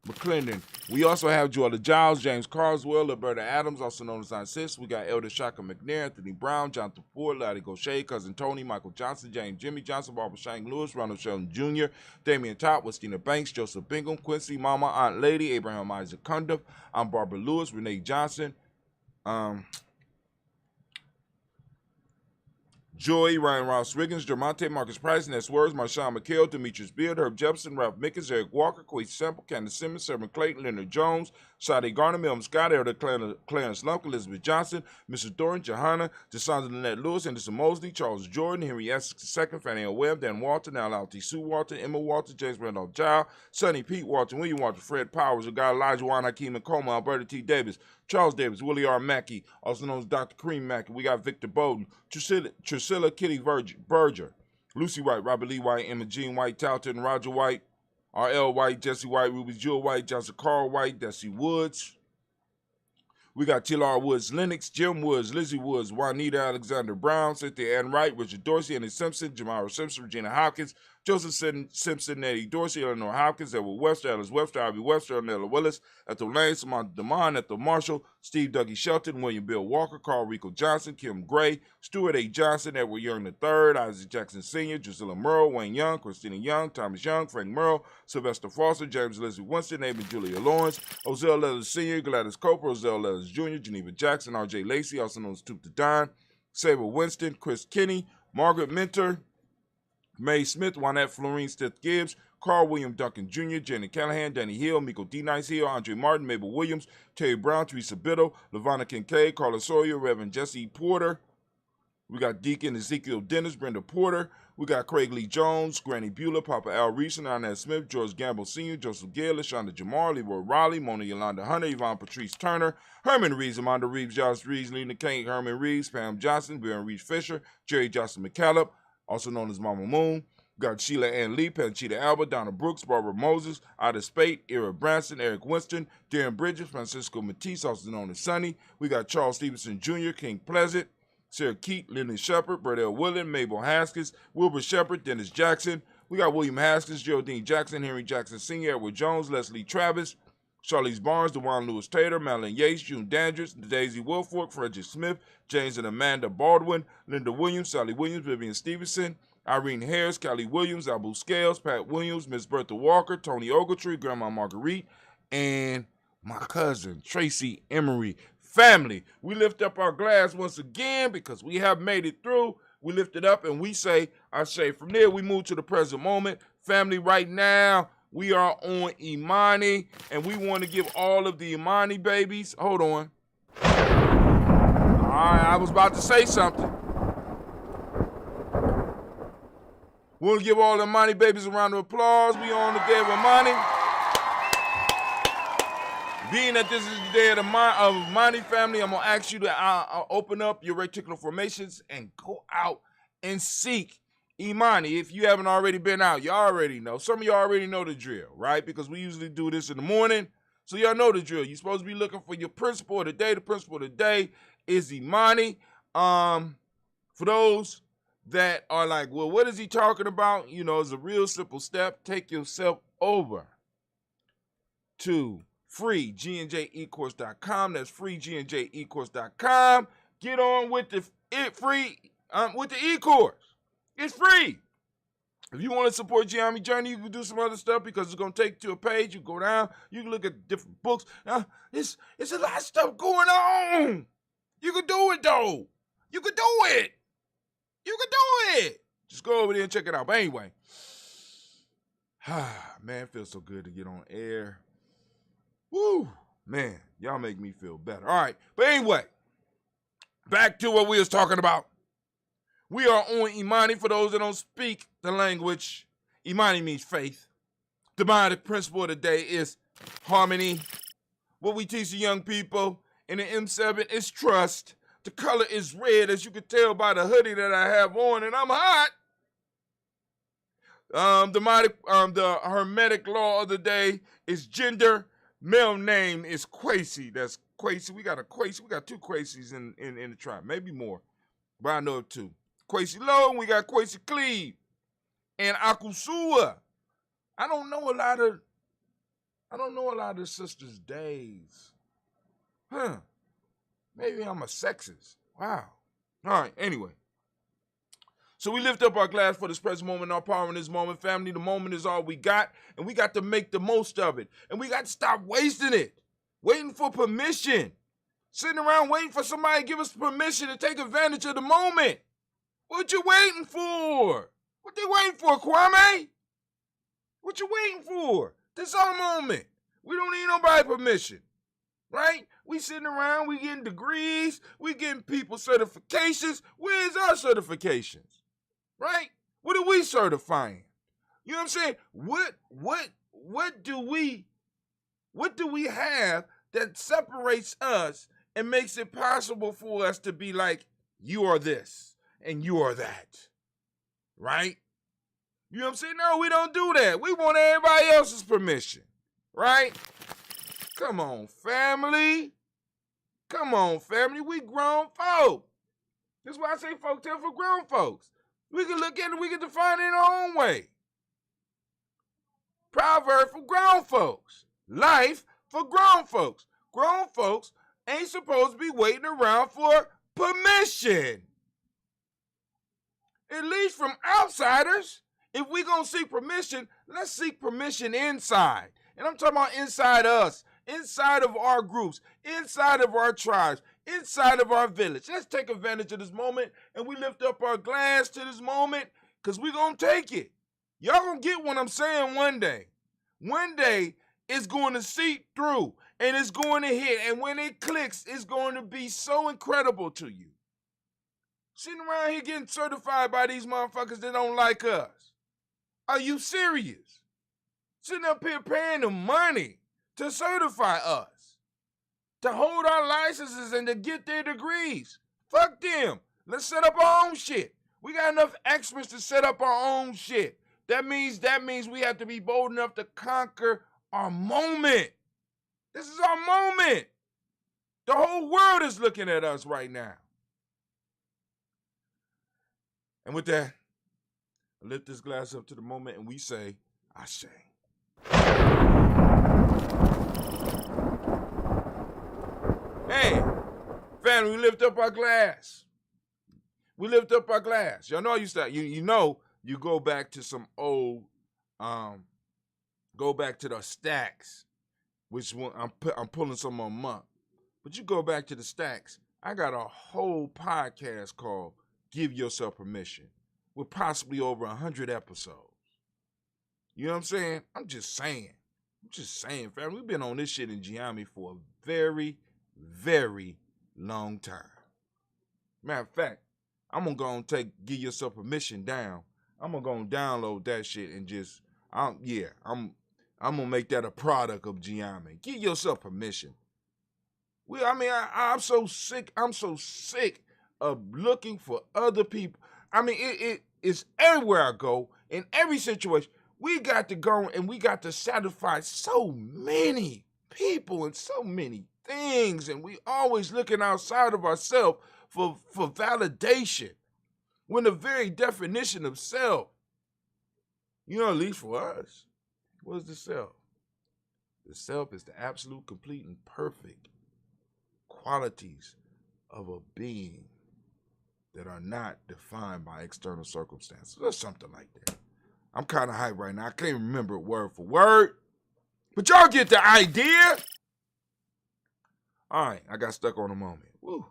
McClendon. We also have Joella Giles, James Carswell, Roberta Adams, also known as Aunt Sis. We got Elder Shaka McNair, Anthony Brown, Jonathan Ford, Lottie Gaucher, Cousin Tony, Michael Johnson, James Jimmy Johnson, Barbara Shank Lewis, Ronald Sheldon Jr., Damian Top, Westina Banks, Joseph Bingham, Quincy Mama, Aunt Lady, Abraham Isaac Cundiff. I'm Barbara Lewis, Renee Johnson, Joy, Ryan Ross Riggins, Jermonte, Marcus Price, Ness Words, Marshawn McHale, Demetrius Beard, Herb Jefferson, Ralph Mickens, Eric Walker, Quay Semple, Candace Simmons, Sermon Clayton, Leonard Jones, Sade Garner, Milton Scott, Elder Clarence Lump, Elizabeth Johnson, Mrs. Doran, Johanna, DeSandra Lynette Lewis, Anderson Mosley, Charles Jordan, Henry Essex II, Fannie L. Webb, Dan Walton, Now Lalty Sue Walton, Emma Walton, James Randolph Giles, Sonny Pete Walton, William Walton, Fred Powers, the guy Elijah Juan Hakeem Coma, Alberta T. Davis, Charles Davis, Willie R. Mackey, also known as Dr. Kareem Mackey. We got Victor Bowden, Trusilla Kitty Berger, Lucy White, Robert Lee White, Emma Jean White, Talton, Roger White, R.L. White, Jesse White, Ruby Jewel White, Johnson Carl White, Desi Woods. We got T.L.R. Woods, Lennox, Jim Woods, Lizzie Woods, Juanita Alexander Brown, Cynthia Ann Wright, Richard Dorsey, Annie Simpson, Jamara Simpson, Regina Hopkins, Joseph Simpson, Eddie Dorsey, Eleanor Hopkins, Edward Webster, Alice Webster, Ivy Webster, Nella Willis, Ethel Lane, Samantha Damon, Ethel Marshall, Steve Dougie Shelton, William Bill Walker, Carl Rico Johnson, Kim Gray, Stuart A. Johnson, Edward Young III, Isaac Jackson Sr., Drusilla Murrow, Wayne Young, Christina Young, Thomas Young, Frank Murrow, Sylvester Foster, James Leslie Winston, Amy Julia Lawrence, Ozell Leathers Sr., Gladys Cooper, Ozell Leathers Jr., Geneva Jackson, R.J. Lacey, also known as Toop the Don, Sabre Winston, Chris Kinney, Margaret Minter, Mae Smith, Juanette Florine Stith Gibbs, Carl William Duncan Jr., Janet Callahan, Danny Hill, Miko D. Nice Hill, Andre Martin, Mabel Williams, Terry Brown, Teresa Biddle, Lavonna Kincaid, Carla Sawyer, Reverend Jesse Porter. We got Deacon Ezekiel Dennis, Brenda Porter. We got Craig Lee Jones, Granny Beulah, Papa Al Reeson, Arnett Smith, George Gamble Sr., Joseph Gale, LaShonda Jamar, Leroy Raleigh, Mona Yolanda Hunter, Yvonne Patrice Turner, Herman Reeves, Amanda Reeves, Josh Reeves, Lena King, Herman Reeves, Pam Johnson, Baron Reeves Fisher, Jerry Johnson McCallum, also known as Mama Moon. We got Sheila Ann Lee, Panchita Alba, Donna Brooks, Barbara Moses, Ida Spate, Ira Branson, Eric Winston, Darren Bridges, Francisco Matisse, also known as Sonny. We got Charles Stevenson Jr., King Pleasant, Sarah Keat, Lyndon Shepard, Burdell Willen, Mabel Haskins, Wilbur Shepard, Dennis Jackson. We got William Haskins, Geraldine Jackson, Henry Jackson Sr., Edward Jones, Leslie Travis, Charlize Barnes, DeJuan Lewis Tater, Madeline Yates, June Dandridge, Daisy Wilfork, Frederick Smith, James and Amanda Baldwin, Linda Williams, Sally Williams, Vivian Stevenson, Irene Harris, Callie Williams, Abu Scales, Pat Williams, Miss Bertha Walker, Tony Ogletree, Grandma Marguerite, and my cousin, Tracy Emery. Family, we lift up our glass once again because we have made it through. We lift it up and we say, I say, from there we move to the present moment. Family, right now, we are on Imani, and we want to give all of the Imani babies, hold on. All right, I was about to say something. We want to give all the Imani babies a round of applause. We on the day of Imani. Being that this is the day of the Imani family, I'm going to ask you to open up your reticular formations and go out and seek Imani. If you haven't already been out, you already know. Some of y'all already know the drill, right? Because we usually do this in the morning. So y'all know the drill. You're supposed to be looking for your principle of the day. The principle of the day is Imani. For those that are like, well, what is he talking about? You know, it's a real simple step. Take yourself over to freegnjecourse.com. That's freegnjecourse.com. Get on with the e-course. It's free. If you want to support Gianni Journey, you can do some other stuff because it's going to take you to a page. You go down, you can look at different books. It's a lot of stuff going on. You can do it, though. You can do it. You can do it. Just go over there and check it out. But anyway, man, it feels so good to get on air. Woo, man, y'all make me feel better. All right, but anyway, back to what we was talking about. We are on Imani. For those that don't speak the language, Imani means faith. The demonic principle of the day is harmony. What we teach the young people in the M7 is trust. The color is red, as you can tell by the hoodie that I have on, and I'm hot. The hermetic law of the day is gender. Male name is Quasi. That's Quasi. We got a Quasi. We got two Quasis in the tribe, maybe more, but I know of two. Quasi Low, and we got Quasi Cleve and Akusua. I don't know a lot of the sisters' days. Maybe I'm a sexist. Wow. All right, anyway. So we lift up our glass for this present moment, our power in this moment. Family, the moment is all we got, and we got to make the most of it. And we got to stop wasting it, waiting for permission, sitting around waiting for somebody to give us permission to take advantage of the moment. What you waiting for? What they waiting for, Kwame? What you waiting for? This is our moment. We don't need nobody's permission, right? We sitting around, we getting degrees, we getting people certifications. Where's our certifications, right? What are we certifying? You know what I'm saying? What do we have that separates us and makes it possible for us to be like, you are this and you are that, right? You know what I'm saying? No, we don't do that. We want everybody else's permission, right? Come on, family. Come on, family. We grown folk. That's why I say folktale for grown folks. We can look at it, we can define it in our own way. Proverb for grown folks. Life for grown folks. Grown folks ain't supposed to be waiting around for permission. At least from outsiders. If we gonna seek permission, let's seek permission inside. And I'm talking about inside us, inside of our groups, inside of our tribes, inside of our village. Let's take advantage of this moment and we lift up our glass to this moment because we're gonna take it. Y'all gonna get what I'm saying one day. One day it's going to seep through and it's going to hit. And when it clicks, it's going to be so incredible to you. Sitting around here getting certified by these motherfuckers that don't like us. Are you serious? Sitting up here paying them money to certify us, to hold our licenses and to get their degrees. Fuck them. Let's set up our own shit. We got enough experts to set up our own shit. That means we have to be bold enough to conquer our moment. This is our moment. The whole world is looking at us right now. And with that, I lift this glass up to the moment and we say, Ashe. Hey, family, we lift up our glass. We lift up our glass. Y'all know I used to, you know, you go back to some old, go back to the stacks, which one I'm pulling some of them up. But you go back to the stacks. I got a whole podcast called Give Yourself Permission with possibly over 100 episodes. You know what I'm saying? I'm just saying, family. We've been on this shit in Giami for a very, very long time. Matter of fact, I'm going to go and Give Yourself Permission down. I'm going to go and download that shit and just, I'm going to make that a product of Giami. Give yourself permission. I'm so sick of looking for other people. I mean, it's everywhere I go, in every situation. We got to go and we got to satisfy so many people and so many things, and we always looking outside of ourselves for validation, when the very definition of self, at least for us, what is the self? The self is the absolute, complete, and perfect qualities of a being that are not defined by external circumstances or something like that. I'm kind of hyped right now. I can't remember it word for word, but y'all get the idea. All right, I got stuck on a moment. Woo.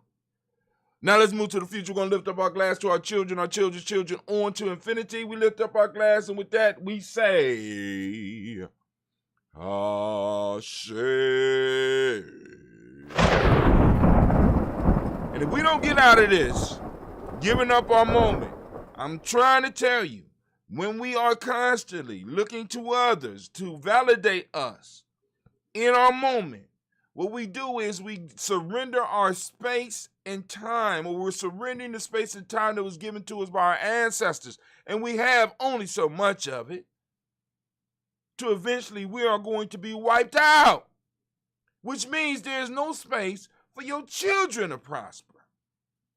Now let's move to the future. We're going to lift up our glass to our children's children, on to infinity. We lift up our glass, and with that, we say, Ashe. And if we don't get out of this, giving up our moment, I'm trying to tell you, when we are constantly looking to others to validate us in our moment, what we do is we surrender our space and time, or we're surrendering the space and time that was given to us by our ancestors, and we have only so much of it, to eventually we are going to be wiped out, which means there's no space for your children to prosper.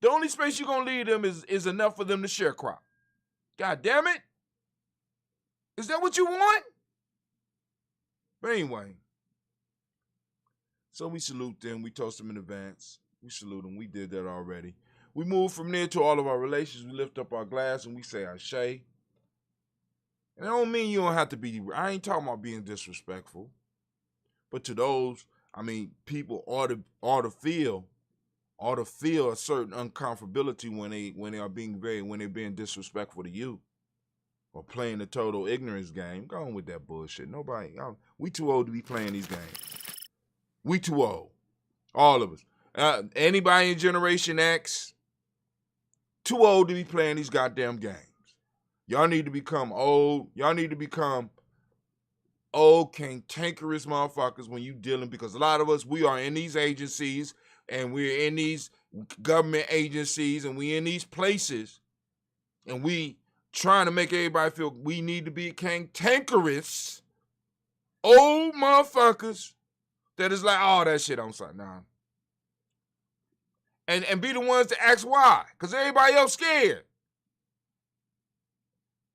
The only space you're going to leave them is enough for them to sharecrop. God damn it. Is that what you want? But anyway, so we salute them. We toast them in advance. We salute them. We did that already. We move from there to all of our relations. We lift up our glass and we say Ashe. And I don't mean you don't have to be, I ain't talking about being disrespectful. But to those, people ought to feel a certain uncomfortability when they're being disrespectful to you, or playing the total ignorance game. Go on with that bullshit. We too old to be playing these games. We too old. All of us. Anybody in Generation X, too old to be playing these goddamn games. Y'all need to become old. Y'all need to become old, cantankerous motherfuckers when you dealing, because a lot of us, we are in these agencies, and we're in these government agencies, and we in these places, and we trying to make everybody feel we need to be cantankerous old motherfuckers that is like, oh, that shit on something. Nah. And be the ones to ask why, because everybody else scared.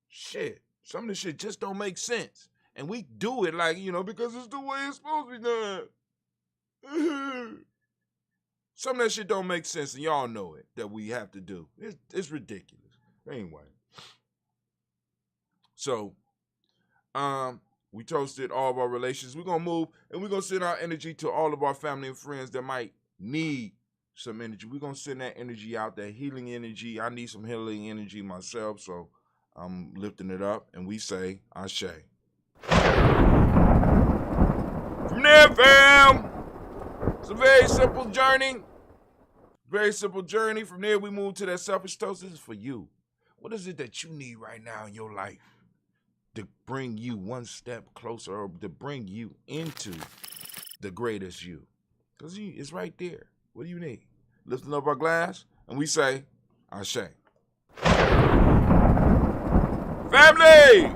Shit, some of this shit just don't make sense. And we do it like, because it's the way it's supposed to be done. Some of that shit don't make sense, and y'all know it, that we have to do. It's ridiculous. Anyway. So, we toasted all of our relations. We're going to move, and we're going to send our energy to all of our family and friends that might need some energy. We're going to send that energy out, that healing energy. I need some healing energy myself, so I'm lifting it up, and we say, Ashe. From there, fam, it's a very simple journey. Very simple journey. From there, we move to that selfish toast. This is for you. What is it that you need right now in your life to bring you one step closer, or to bring you into the greatest you? Because it's right there. What do you need? Lifting up our glass, and we say, Ashe. Family!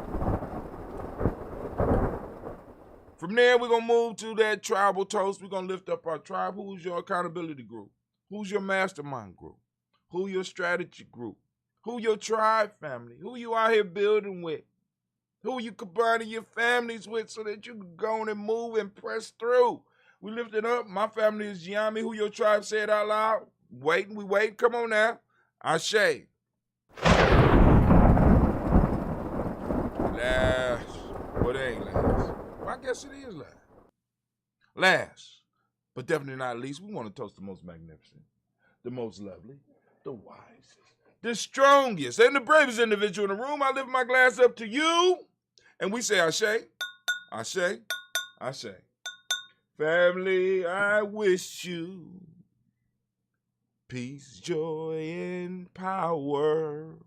From there, we're going to move to that tribal toast. We're going to lift up our tribe. Who's your accountability group? Who's your mastermind group? Who your strategy group? Who your tribe family? Who you out here building with? Who you combining your families with so that you can go on and move and press through? We lift it up. My family is Yami. Who your tribe? Say it out loud. Waiting, we wait. Come on now. Ashe. Last. Well, it ain't last. Well, I guess it is last. Last, but definitely not least, we want to toast the most magnificent, the most lovely, the wisest, the strongest, and the bravest individual in the room. I lift my glass up to you, and we say Ashe, Ashe, Ashe. Family, I wish you peace, joy, and power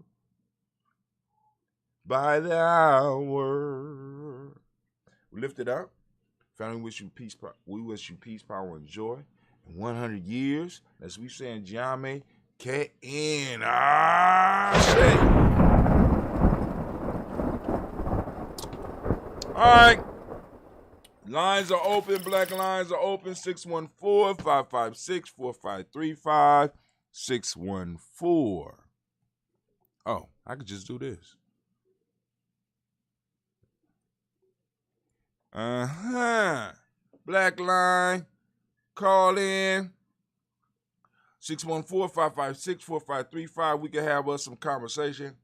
by the hour. We lift it up. Family, we wish you peace, power, and joy. In 100 years, as we say in Jame, K-N, Ashe. All right. Lines are open. Black lines are open. 614-556-4535. 614. Oh, I could just do this. Black line, call in 614-556-4535. We can have us some conversation.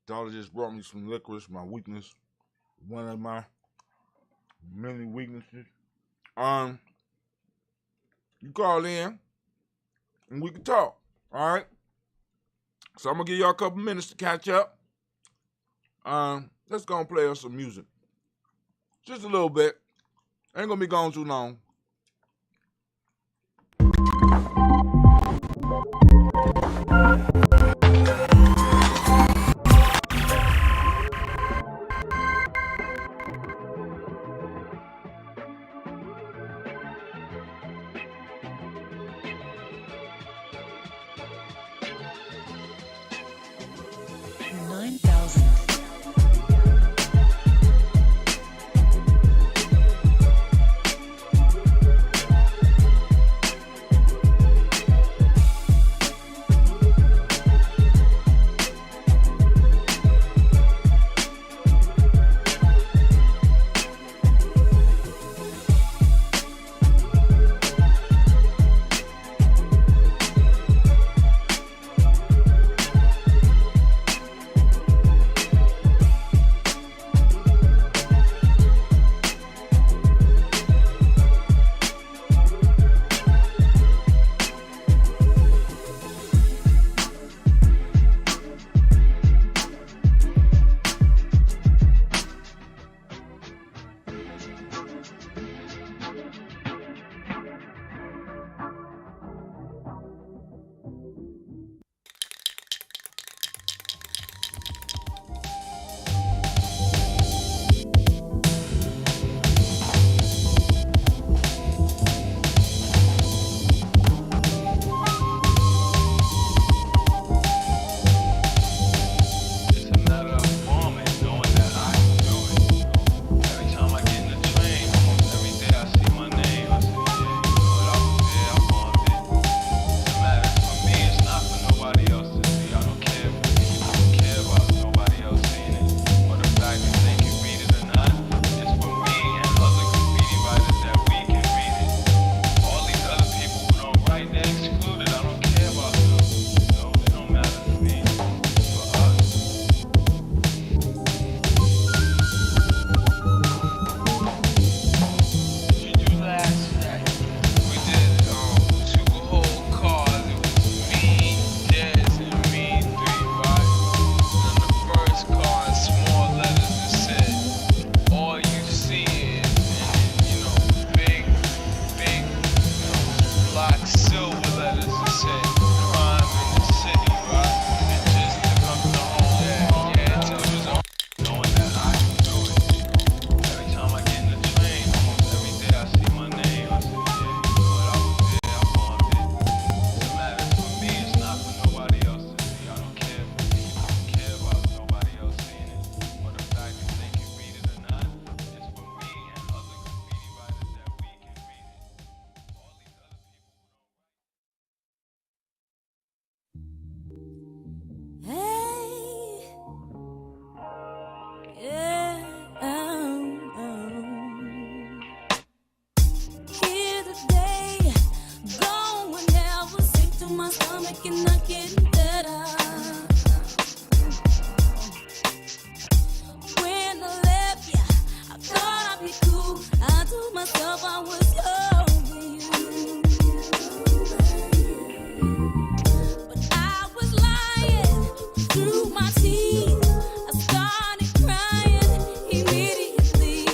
Dollar just brought me some licorice, my weakness, one of my many weaknesses. You call in and we can talk. All right. So I'm gonna give y'all a couple minutes to catch up. Let's go and play us some music. Just a little bit. Ain't gonna be gone too long. making not getting better. When I left ya, I thought I'd be cool. I told myself I was over you. But I was lying through my teeth. I started crying immediately.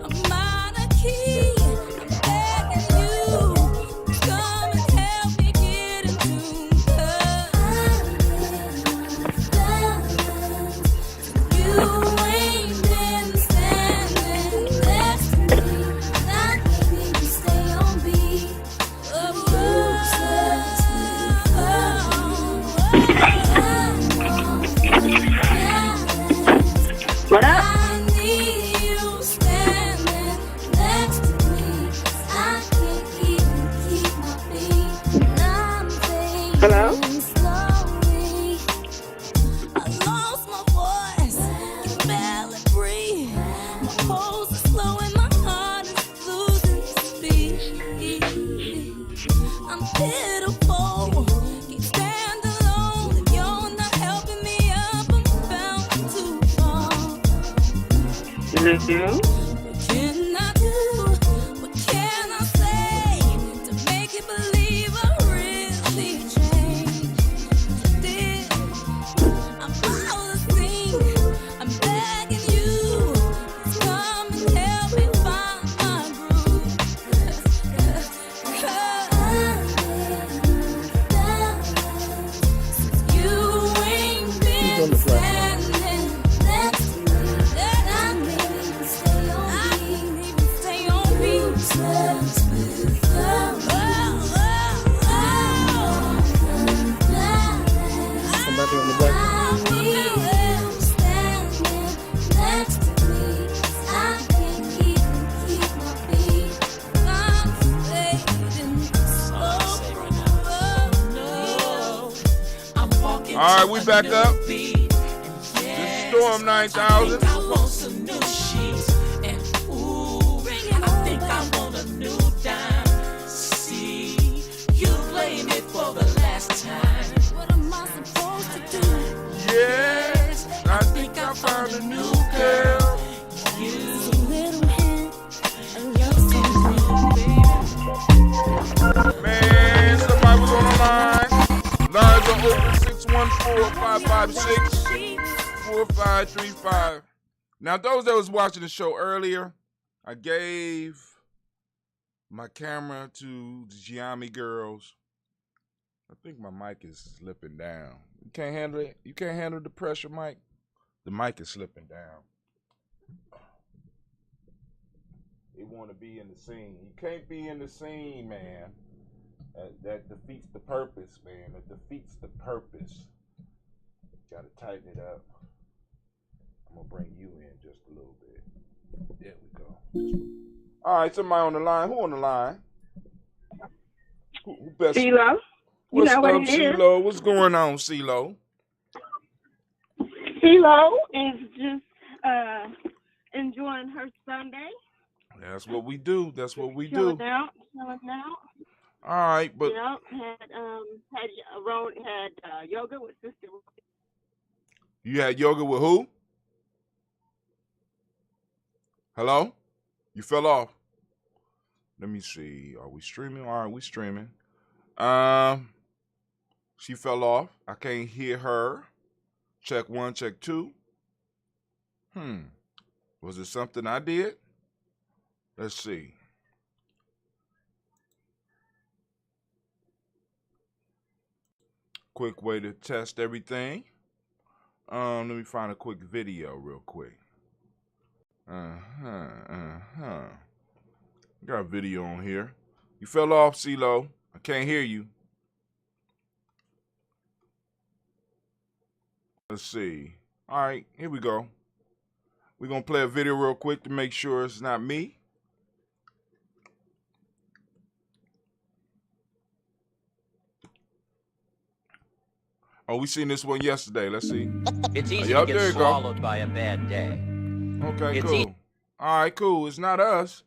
I'm out of key. I'm begging you to come and help me get in tune. 'Cause you ain't been standing next to me. Not making me stay on beat. What up? I need you standing next to me. I can't even keep my feet. And I'm Hello? fading slowly. I lost my voice, can barely breathe. My pulse is slow and my heart is losing speed. I'm pitiful, can't stand alone. If you're not helping me up, I'm bound to fall. What can I do? What can I say to make you believe I really changed? I did. I'm out of sync. I'm begging you to come and help me find my groove. 'Cause you ain't been standing next to me. I can't even stay on beat. Somebody on the back. I need you standing next to me. I can't even keep my feet. I'm fading slowly. All right, we back up. This is Storm 9000. I want some new sheets and ooh, I think I want a new dime. See, you blame it for the last time. What am I supposed to do? Yes, I think I found a new girl. Just a little hint, a love song, baby. Man, somebody was on the line. Lines are open 614-556-4535. Now, those that was watching the show earlier, I gave my camera to the Giammi girls. I think my mic is slipping down. You can't handle it? You can't handle the pressure, Mike? The mic is slipping down. They want to be in the scene. You can't be in the scene, man. That defeats the purpose, man. It defeats the purpose. Got to tighten it up. I'm going to bring you in just a little bit. There we go. All right, somebody on the line. Who on the line? Who best? CeeLo. You What's know what up, it is. CeeLo? What's going on, CeeLo? CeeLo is just enjoying her Sunday. That's what we do. That's what we Chilling do. out. All right, but Yep, had yoga with Sister. you had yoga with who? Hello? You fell off. Let me see. Are we streaming? All right, we streaming. She fell off. I can't hear her. Check 1, check 2. Was it something I did? Let's see. Quick way to test everything. Let me find a quick video real quick. Got a video on here. You fell off, CeeLo. I can't hear you. Let's see. All right, here we go. We're going to play a video real quick to make sure it's not me. Oh, we seen this one yesterday. Let's see. It's easy Yup, to there get you go. swallowed by a bad day. Okay, It's cool. All right, cool. It's not us.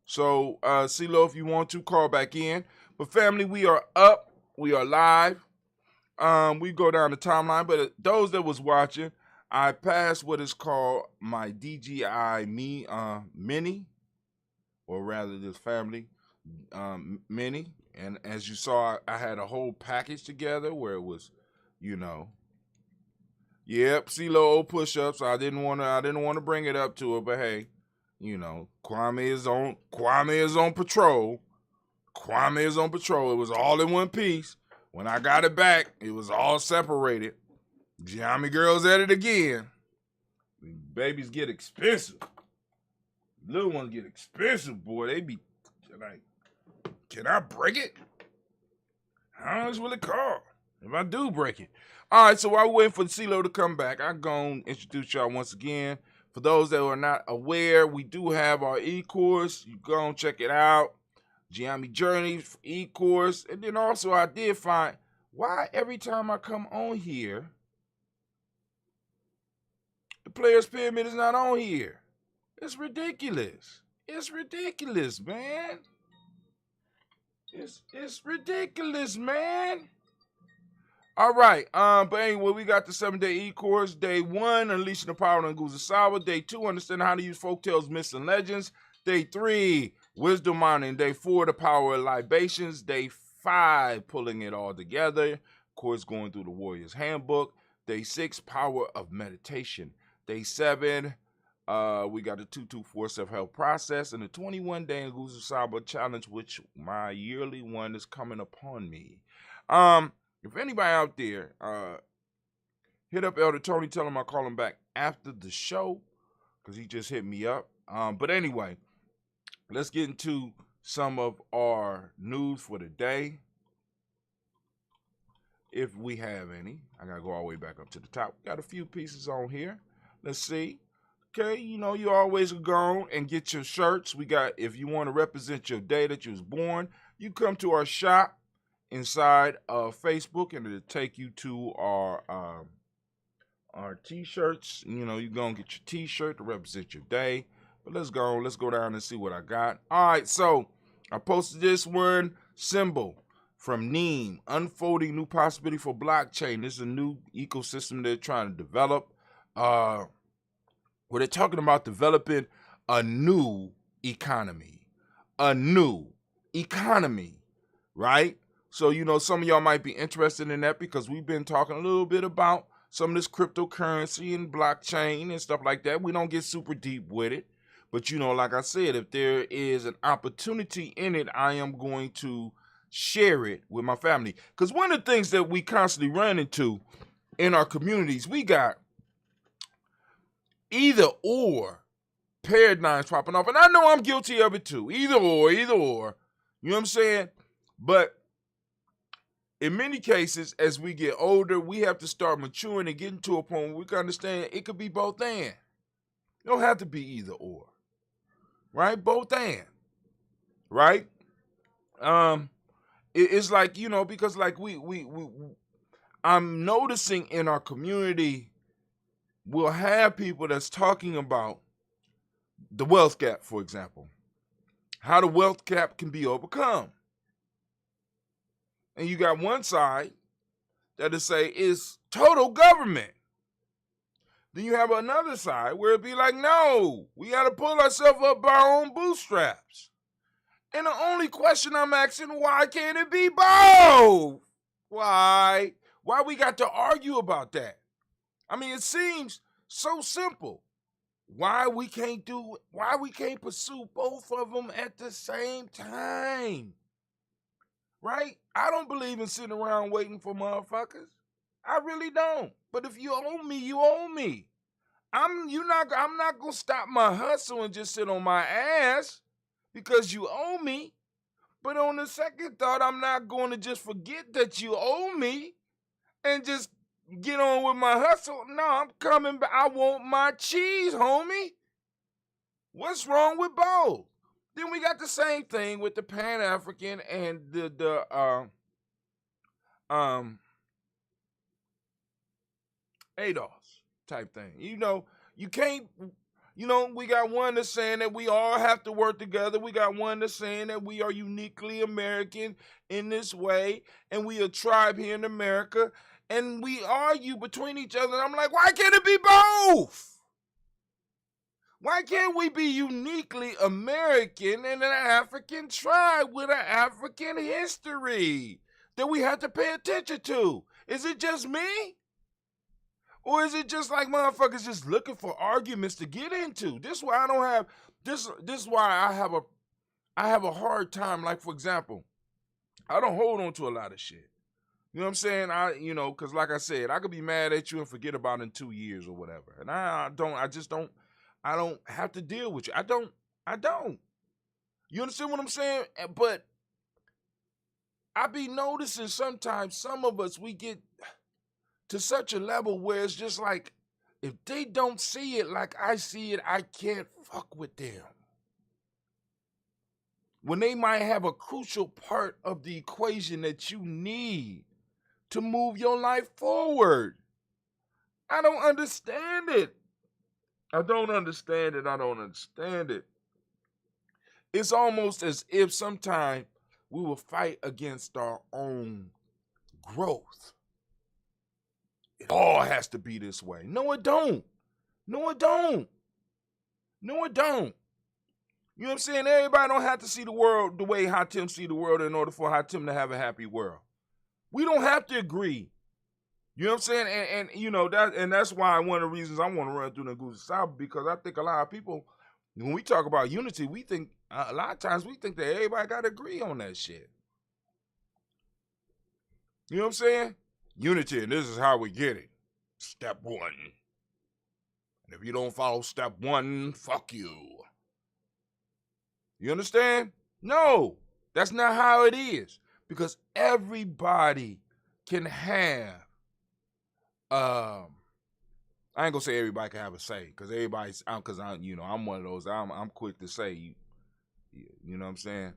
So, CeeLo, if you want to, call back in. But family, we are up. We are live. We go down the timeline, but those that was watching, I passed what is called my DJI Mini, or rather this family Mini. And as you saw, I had a whole package together where it was, CeeLo old push-ups. I didn't want to bring it up to her, but hey, Kwame is on patrol. Kwame is on patrol. It was all in one piece. When I got it back, it was all separated. Giami girls at it again. Babies get expensive. Little ones get expensive, boy. They be like, can I break it? How much will it cost if I do break it? All right, so while we're waiting for the CeeLo to come back, I'm going to introduce y'all once again. For those that are not aware, we do have our e-course. You go and check it out. Giami Journey e-course. And then also I did find why every time I come on here, the Players Pyramid is not on here. It's ridiculous. It's ridiculous, man. It's ridiculous, man. All right. But anyway, we got the 7-day e-course. Day 1, Unleashing the Power of Nguzasawa. Day 2, Understanding how to use folktales, myths, and legends. Day 3, Wisdom Mining. Day 4, The Power of Libations. Day 5, Pulling It All Together. Of course, going through the Warrior's Handbook. Day 6, Power of Meditation. Day 7, we got the 224 self-help process and the 21-day Nguzasawa challenge, which my yearly one is coming upon me. If anybody out there, hit up Elder Tony, tell him I'll call him back after the show, because he just hit me up. But anyway, let's get into some of our news for the day, if we have any. I got to go all the way back up to the top. Got a few pieces on here. Let's see. Okay, you always go and get your shirts. We got, if you want to represent your day that you was born, you come to our shop inside of Facebook, and it'll take you to our t-shirts. You go and get your t-shirt to represent your day. But let's go down and see what I got. All right, so I posted this one, Symbol from Neem, unfolding new possibility for blockchain. This is a new ecosystem they're trying to develop. Where they're talking about developing a new economy. A new economy, right? So, some of y'all might be interested in that, because we've been talking a little bit about some of this cryptocurrency and blockchain and stuff like that. We don't get super deep with it. But, like I said, if there is an opportunity in it, I am going to share it with my family. Because one of the things that we constantly run into in our communities, we got either or paradigms popping off. And I know I'm guilty of it too. Either or. You know what I'm saying? But in many cases, as we get older, we have to start maturing and getting to a point where we can understand it could be both and. It don't have to be either or. Right? Both and. Right? It's like, because like I'm noticing in our community, we'll have people that's talking about the wealth gap, for example. How the wealth gap can be overcome. And you got one side that'll say it's total government. Then you have another side where it'd be like, no, we got to pull ourselves up by our own bootstraps. And the only question I'm asking, why can't it be both? Why? Why we got to argue about that? I mean, it seems so simple. Why we can't pursue both of them at the same time? Right? I don't believe in sitting around waiting for motherfuckers. I really don't. But if you owe me, you owe me. I'm not gonna stop my hustle and just sit on my ass because you owe me. But on the second thought, I'm not going to just forget that you owe me and just get on with my hustle. No, I'm coming back. I want my cheese, homie. What's wrong with both? Then we got the same thing with the Pan-African and the ADOS type thing. You can't We got one that's saying that we all have to work together. We got one that's saying that we are uniquely American in this way, and we a tribe here in America, and we argue between each other. And I'm like, why can't it be both? Why can't we be uniquely American and an African tribe with an African history that we have to pay attention to? Is it just me? Or is it just like motherfuckers just looking for arguments to get into? This is why I don't have this is why I have a hard time. Like, for example, I don't hold on to a lot of shit. You know what I'm saying? Because like I said, I could be mad at you and forget about it in 2 years or whatever. And I don't have to deal with you. I don't. You understand what I'm saying? But I be noticing sometimes some of us, we get to such a level where it's just like, if they don't see it like I see it, I can't fuck with them. When they might have a crucial part of the equation that you need to move your life forward. I don't understand it. I don't understand it. It's almost as if sometimes we will fight against our own growth. It all has to be this way. No, it don't. You know what I'm saying? Everybody don't have to see the world the way Hatim see the world in order for Hatim to have a happy world. We don't have to agree. You know what I'm saying? And that's why one of the reasons I want to run through the Goose South, because I think a lot of people, when we talk about unity, we think a lot of times we think that everybody got to agree on that shit. You know what I'm saying? Unity, and this is how we get it. Step 1. And if you don't follow step 1, fuck you. You understand? No, that's not how it is. Because everybody can have, I ain't gonna say everybody can have a say, because I'm one of those, I'm quick to say, you know what I'm saying?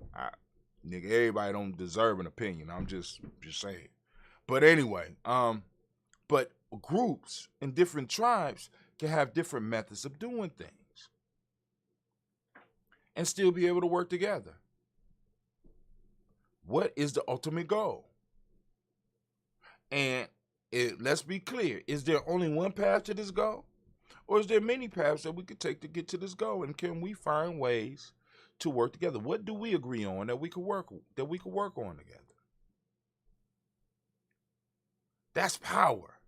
Everybody don't deserve an opinion. I'm just saying. But anyway, but groups and different tribes can have different methods of doing things and still be able to work together. What is the ultimate goal? And let's be clear, is there only one path to this goal? Or is there many paths that we could take to get to this goal? And can we find ways to work together? What do we agree on that we could work on together? That's power,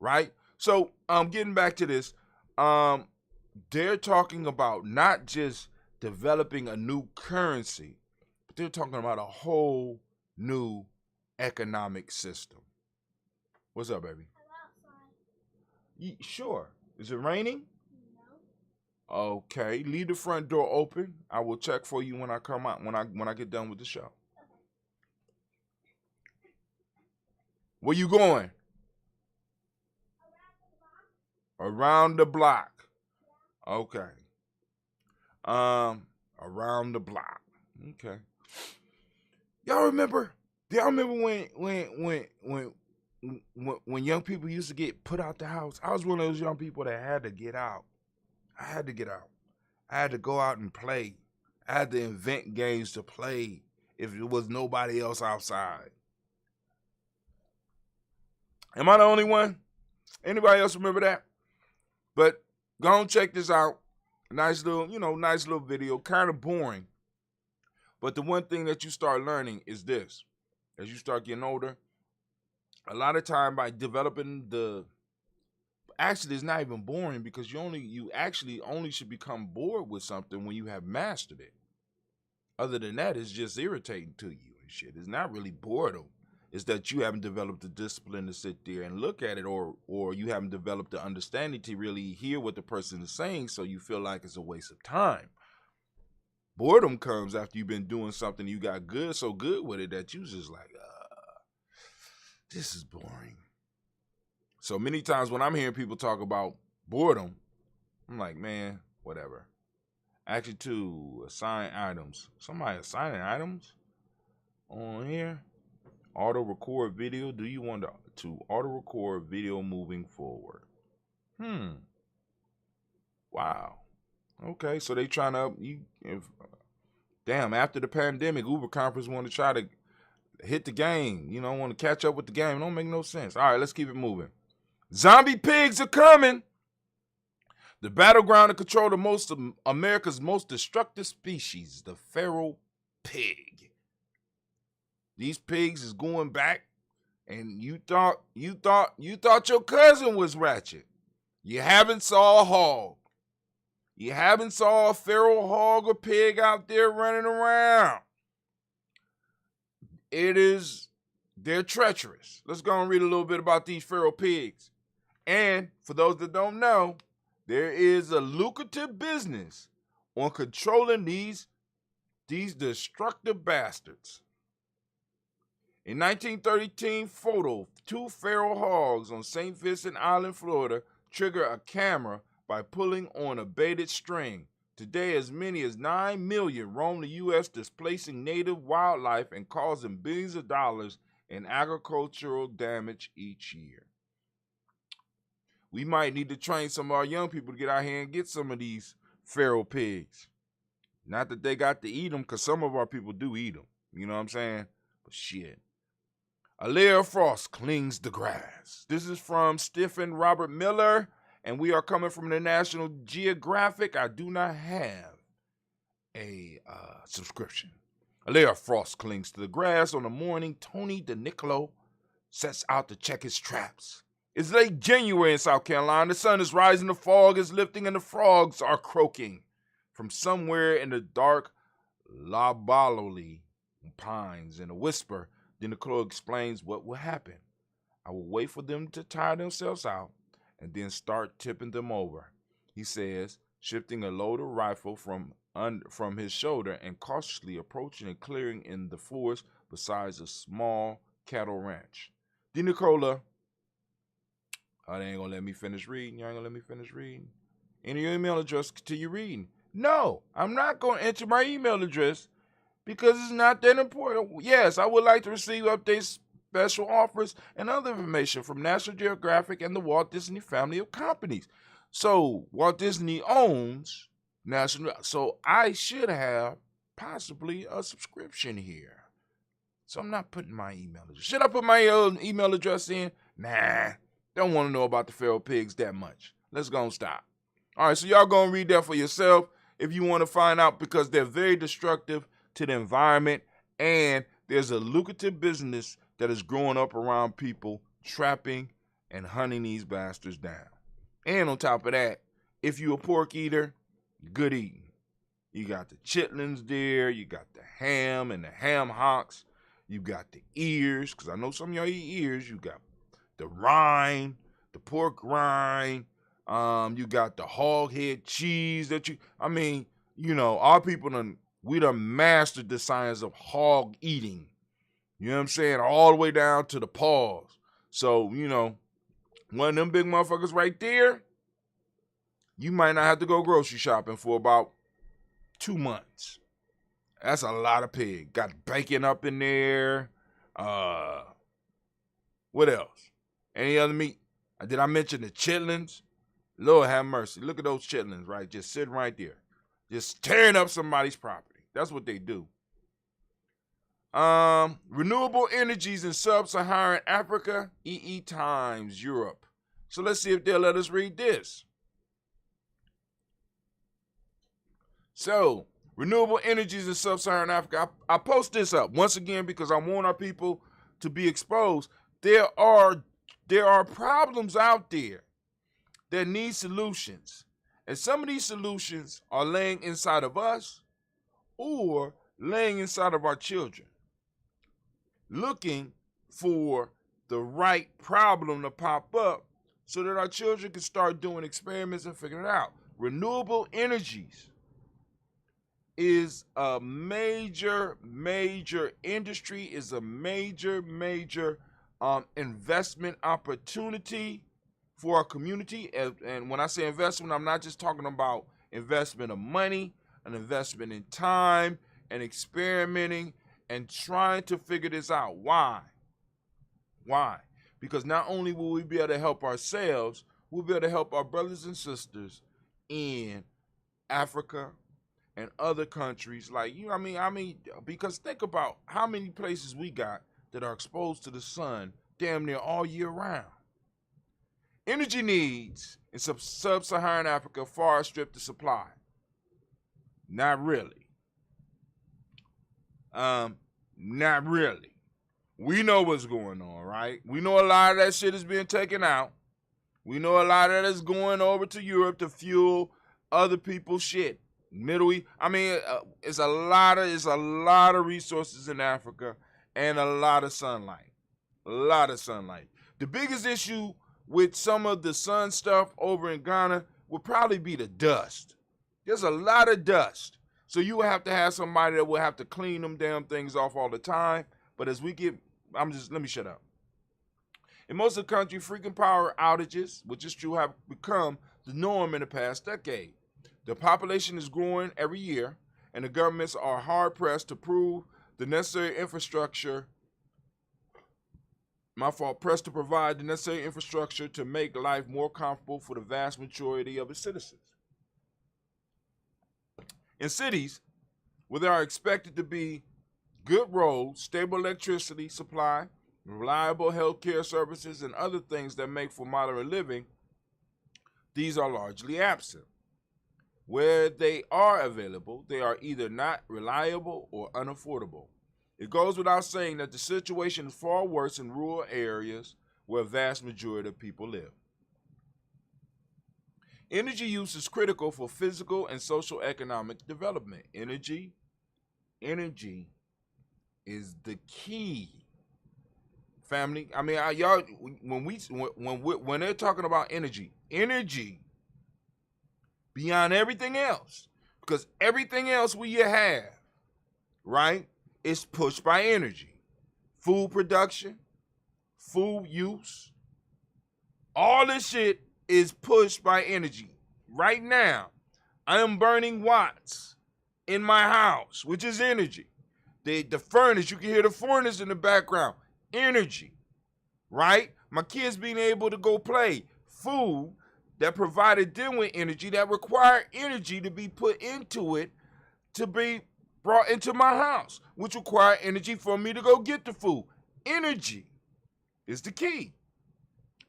right? So getting back to this, they're talking about not just developing a new currency, but they're talking about a whole new economic system. What's up, baby? Sure. Is it raining? No. Okay. Leave the front door open. I will check for you when I come out, when I get done with the show. Where you going? Around the block. Okay. Around the block. Okay. Y'all remember when young people used to get put out the house? I was one of those young people that had to get out. I had to get out. I had to go out and play. I had to invent games to play if there was nobody else outside. Am I the only one? Anybody else remember that? But go and check this out. Nice little video. Kind of boring. But the one thing that you start learning is this. As you start getting older, a lot of time by developing actually it's not even boring, because you actually only should become bored with something when you have mastered it. Other than that, it's just irritating to you and shit. It's not really boredom. It's that you haven't developed the discipline to sit there and look at it, or you haven't developed the understanding to really hear what the person is saying, so you feel like it's a waste of time. Boredom comes after you've been doing something, you got so good with it that you just like, this is boring. So many times when I'm hearing people talk about boredom, I'm like, man, whatever. Actually, to assign items. Somebody assigning items on here? Auto record video. Do you want to auto record video moving forward? Wow. Okay, so they trying to damn, after the pandemic, Uber conference want to try to hit the game. Want to catch up with the game. It don't make no sense. All right, let's keep it moving. Zombie pigs are coming. The battleground to control America's most destructive species, the feral pig. These pigs is going back, and you thought your cousin was ratchet. You haven't saw a hog. You haven't saw a feral hog or pig out there running around. They're treacherous. Let's go and read a little bit about these feral pigs. And for those that don't know, there is a lucrative business on controlling these destructive bastards. In 1913 photo, 2 feral hogs on St. Vincent Island, Florida, trigger a camera by pulling on a baited string. Today, as many as 9 million roam the U.S., displacing native wildlife and causing billions of dollars in agricultural damage each year. We might need to train some of our young people to get out here and get some of these feral pigs. Not that they got to eat them, because some of our people do eat them. You know what I'm saying? But shit. A layer of frost clings the grass. This is from Stephen Robert Miller, and we are coming from the National Geographic. I do not have a subscription. A layer of frost clings to the grass on the morning Tony DeNiccolo sets out to check his traps. It's late January in South Carolina. The sun is rising, the fog is lifting, and the frogs are croaking. From somewhere in the dark lobalolly pines, in a whisper, DeNiccolo explains what will happen. I will wait for them to tire themselves out and then start tipping them over, he says, shifting a loaded rifle from his shoulder and cautiously approaching a clearing in the forest beside a small cattle ranch. DeNiccolo, they ain't gonna let me finish reading. You ain't gonna let me finish reading. Enter your email address to your reading. No, I'm not gonna enter my email address because it's not that important. Yes, I would like to receive updates, special offers, and other information from National Geographic and the Walt Disney family of companies. So Walt Disney owns National, so I should have possibly a subscription here. So I'm not putting my email address. Should I put my email address in? Nah, don't want to know about the feral pigs that much. Let's go and stop. All right, so y'all go and read that for yourself if you want to find out, because they're very destructive to the environment, and there's a lucrative business that is growing up around people trapping and hunting these bastards down. And on top of that, if you're a pork eater, good eating. You got the chitlins there, you got the ham and the ham hocks, you got the ears, because I know some of y'all eat ears, you got the rind, the pork rind, you got the hog head cheese our people we done mastered the science of hog eating. You know what I'm saying? All the way down to the paws. So, one of them big motherfuckers right there, you might not have to go grocery shopping for about 2 months. That's a lot of pig. Got bacon up in there. What else? Any other meat? Did I mention the chitlins? Lord have mercy. Look at those chitlins, right? Just sitting right there. Just tearing up somebody's property. That's what they do. Renewable energies in sub-Saharan Africa, EE Times, Europe. So let's see if they'll let us read this. So, renewable energies in sub-Saharan Africa. I post this up once again because I want our people to be exposed. There are problems out there that need solutions. And some of these solutions are laying inside of us or laying inside of our children, looking for the right problem to pop up so that our children can start doing experiments and figuring it out. Renewable energies is a major industry, is a major investment opportunity for our community. And when I say investment, I'm not just talking about investment of money, an investment in time and experimenting and trying to figure this out. Why? Because not only will we be able to help ourselves, we'll be able to help our brothers and sisters in Africa and other countries, like because think about how many places we got that are exposed to the sun damn near all year round. Energy needs in sub-Saharan Africa far outstrip the supply. Not really. Not really. We know what's going on, right? We know a lot of that shit is being taken out. We know a lot of that is going over to Europe to fuel other people's shit. Middle East. It's a lot of resources in Africa and a lot of sunlight. A lot of sunlight. The biggest issue with some of the sun stuff over in Ghana would probably be the dust. There's a lot of dust. So you would have to have somebody that will have to clean them damn things off all the time. But as we get, let me shut up. In most of the country, frequent power outages, which is true, have become the norm in the past decade. The population is growing every year, and the governments are hard-pressed to prove the necessary infrastructure, pressed to provide the necessary infrastructure to make life more comfortable for the vast majority of its citizens. In cities, where there are expected to be good roads, stable electricity supply, reliable health care services, and other things that make for moderate living, these are largely absent. Where they are available, they are either not reliable or unaffordable. It goes without saying that the situation is far worse in rural areas where a vast majority of people live. Energy use is critical for physical and social economic development. Energy is the key. Family, y'all, when they're talking about energy beyond everything else, because everything else we have, right, is pushed by energy. Food production, food use, all this shit is pushed by energy. Right now, I am burning watts in my house, which is energy. The furnace, you can hear the furnace in the background, energy, right? My kids being able to go play, food that provided them with energy, that required energy to be put into it to be brought into my house, which required energy for me to go get the food. Energy is the key,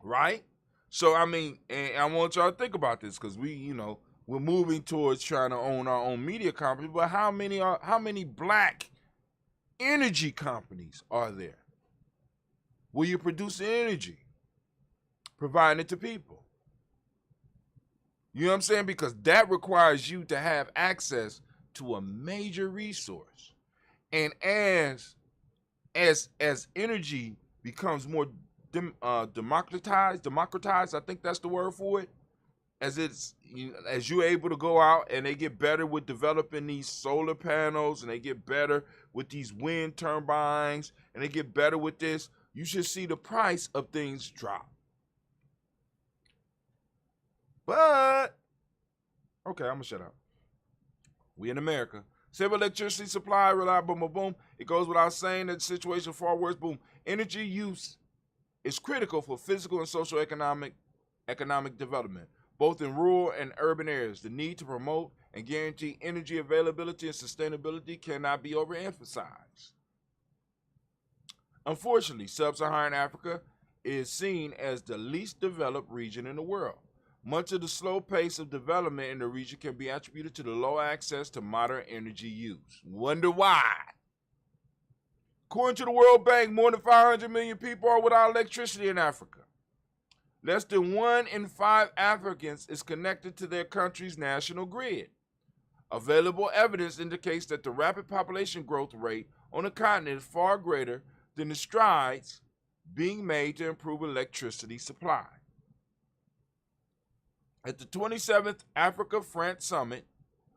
right? So, and I want y'all to think about this, because we're moving towards trying to own our own media company, but how many black energy companies are there? Where you produce energy, providing it to people. You know what I'm saying? Because that requires you to have access to a major resource. And as energy becomes more democratized, I think that's the word for it, as you're able to go out and they get better with developing these solar panels, and they get better with these wind turbines, and they get better with this, you should see the price of things drop. But, okay, I'm going to shut up. We in America. Stable electricity supply, reliable, boom, boom. It goes without saying that the situation far worse, boom. Energy use is critical for physical and social economic development, both in rural and urban areas. The need to promote and guarantee energy availability and sustainability cannot be overemphasized. Unfortunately, sub-Saharan Africa is seen as the least developed region in the world. Much of the slow pace of development in the region can be attributed to the low access to modern energy use. Wonder why? According to the World Bank, more than 500 million people are without electricity in Africa. Less than 1 in 5 Africans is connected to their country's national grid. Available evidence indicates that the rapid population growth rate on the continent is far greater than the strides being made to improve electricity supply. At the 27th Africa-France Summit,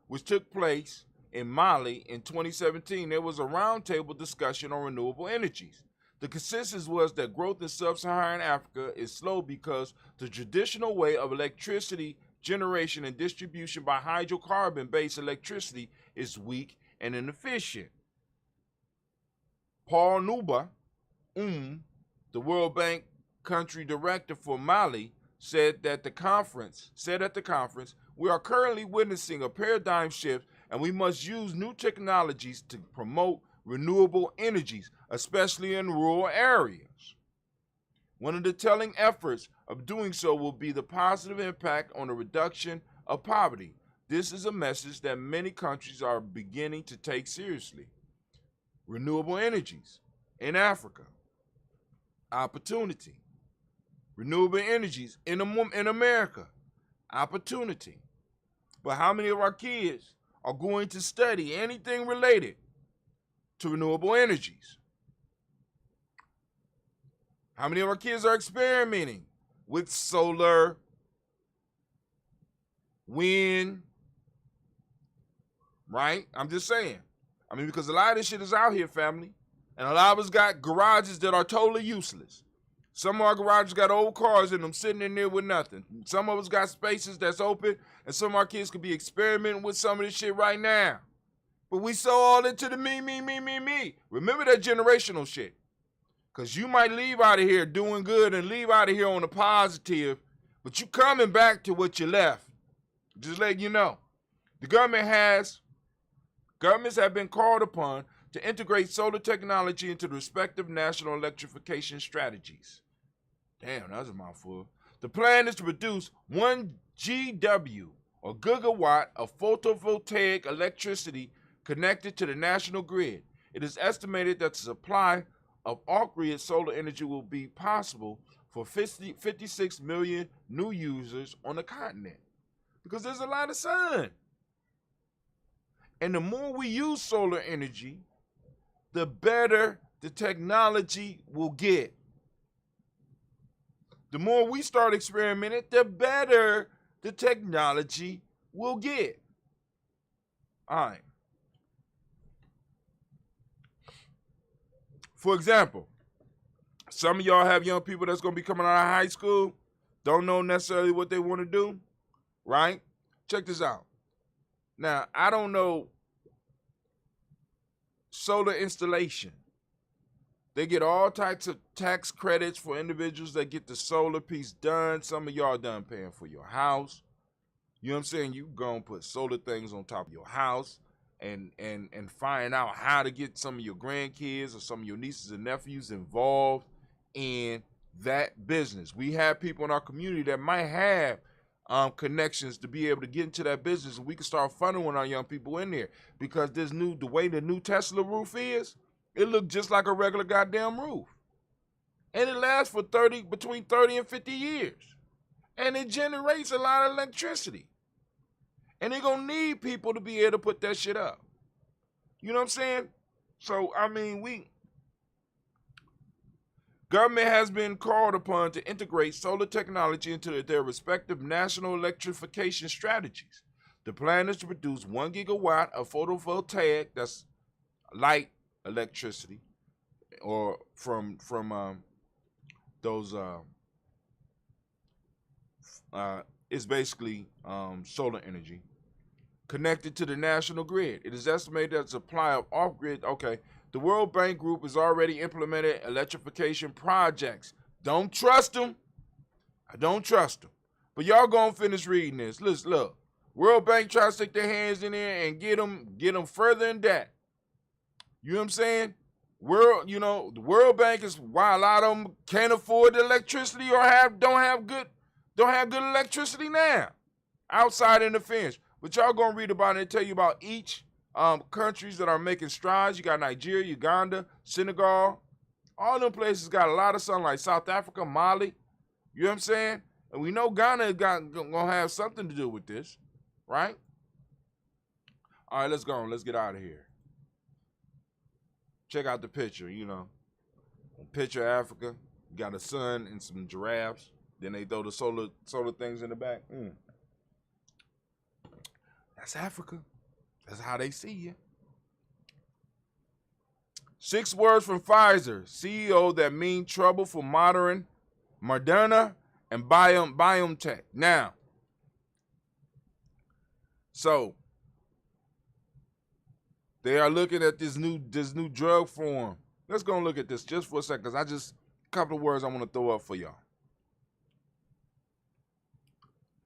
which took place in Mali in 2017, there was a roundtable discussion on renewable energies. The consensus was that growth in sub-Saharan Africa is slow because the traditional way of electricity generation and distribution by hydrocarbon-based electricity is weak and inefficient. Paul Nuba, the World Bank country director for Mali, said at the conference, we are currently witnessing a paradigm shift and we must use new technologies to promote renewable energies, especially in rural areas. One of the telling efforts of doing so will be the positive impact on the reduction of poverty. This is a message that many countries are beginning to take seriously. Renewable energies in Africa, opportunity. Renewable energies in America, opportunity. But how many of our kids are going to study anything related to renewable energies? How many of our kids are experimenting with solar, wind, right? I'm just saying. I mean, because a lot of this shit is out here, family. And a lot of us got garages that are totally useless. Some of our garages got old cars in them sitting in there with nothing. Some of us got spaces that's open, and some of our kids could be experimenting with some of this shit right now. But we so all into the me. Remember that generational shit. Because you might leave out of here doing good and leave out of here on a positive, but you coming back to what you left. Just letting you know. The governments have been called upon to integrate solar technology into the respective national electrification strategies. Damn, that was a mouthful. The plan is to produce 1 GW or gigawatt of photovoltaic electricity connected to the national grid. It is estimated that the supply of off-grid solar energy will be possible for 56 million new users on the continent because there's a lot of sun. And the more we use solar energy, the better the technology will get. The more we start experimenting, the better the technology will get. All right. For example, some of y'all have young people that's going to be coming out of high school, don't know necessarily what they want to do, right? Check this out. Now, I don't know solar installation. They get all types of tax credits for individuals that get the solar piece done. Some of y'all done paying for your house. You know what I'm saying? You gonna put solar things on top of your house and find out how to get some of your grandkids or some of your nieces and nephews involved in that business. We have people in our community that might have connections to be able to get into that business, and we can start funneling our young people in there because the way the new Tesla roof is, it look just like a regular goddamn roof. And it lasts for between 30 and 50 years. And it generates a lot of electricity. And they're going to need people to be able to put that shit up. You know what I'm saying? So, I mean, government has been called upon to integrate solar technology into their respective national electrification strategies. The plan is to produce 1 gigawatt of photovoltaic, that's light electricity, or from those it's basically solar energy connected to the national grid. It is estimated that the supply of off-grid, the World Bank Group has already implemented electrification projects. Don't trust them. I don't trust them. But y'all gonna finish reading this. Listen, look. World Bank try to stick their hands in there and get them further in that. You know what I'm saying? The World Bank is why a lot of them can't afford the electricity or don't have good electricity now. Outside interference. But y'all gonna read about it and tell you about each countries that are making strides. You got Nigeria, Uganda, Senegal. All them places got a lot of sunlight. South Africa, Mali. You know what I'm saying? And we know Ghana gonna have something to do with this, right? All right, let's go on. Let's get out of here. Check out the picture, Picture Africa. You got a sun and some giraffes. Then they throw the solar things in the back. That's Africa. That's how they see you. 6 words from Pfizer CEO that mean trouble for Moderna and BioNTech. Now, so they are looking at this new drug form. Let's go and look at this just for a second, because a couple of words I want to throw up for y'all.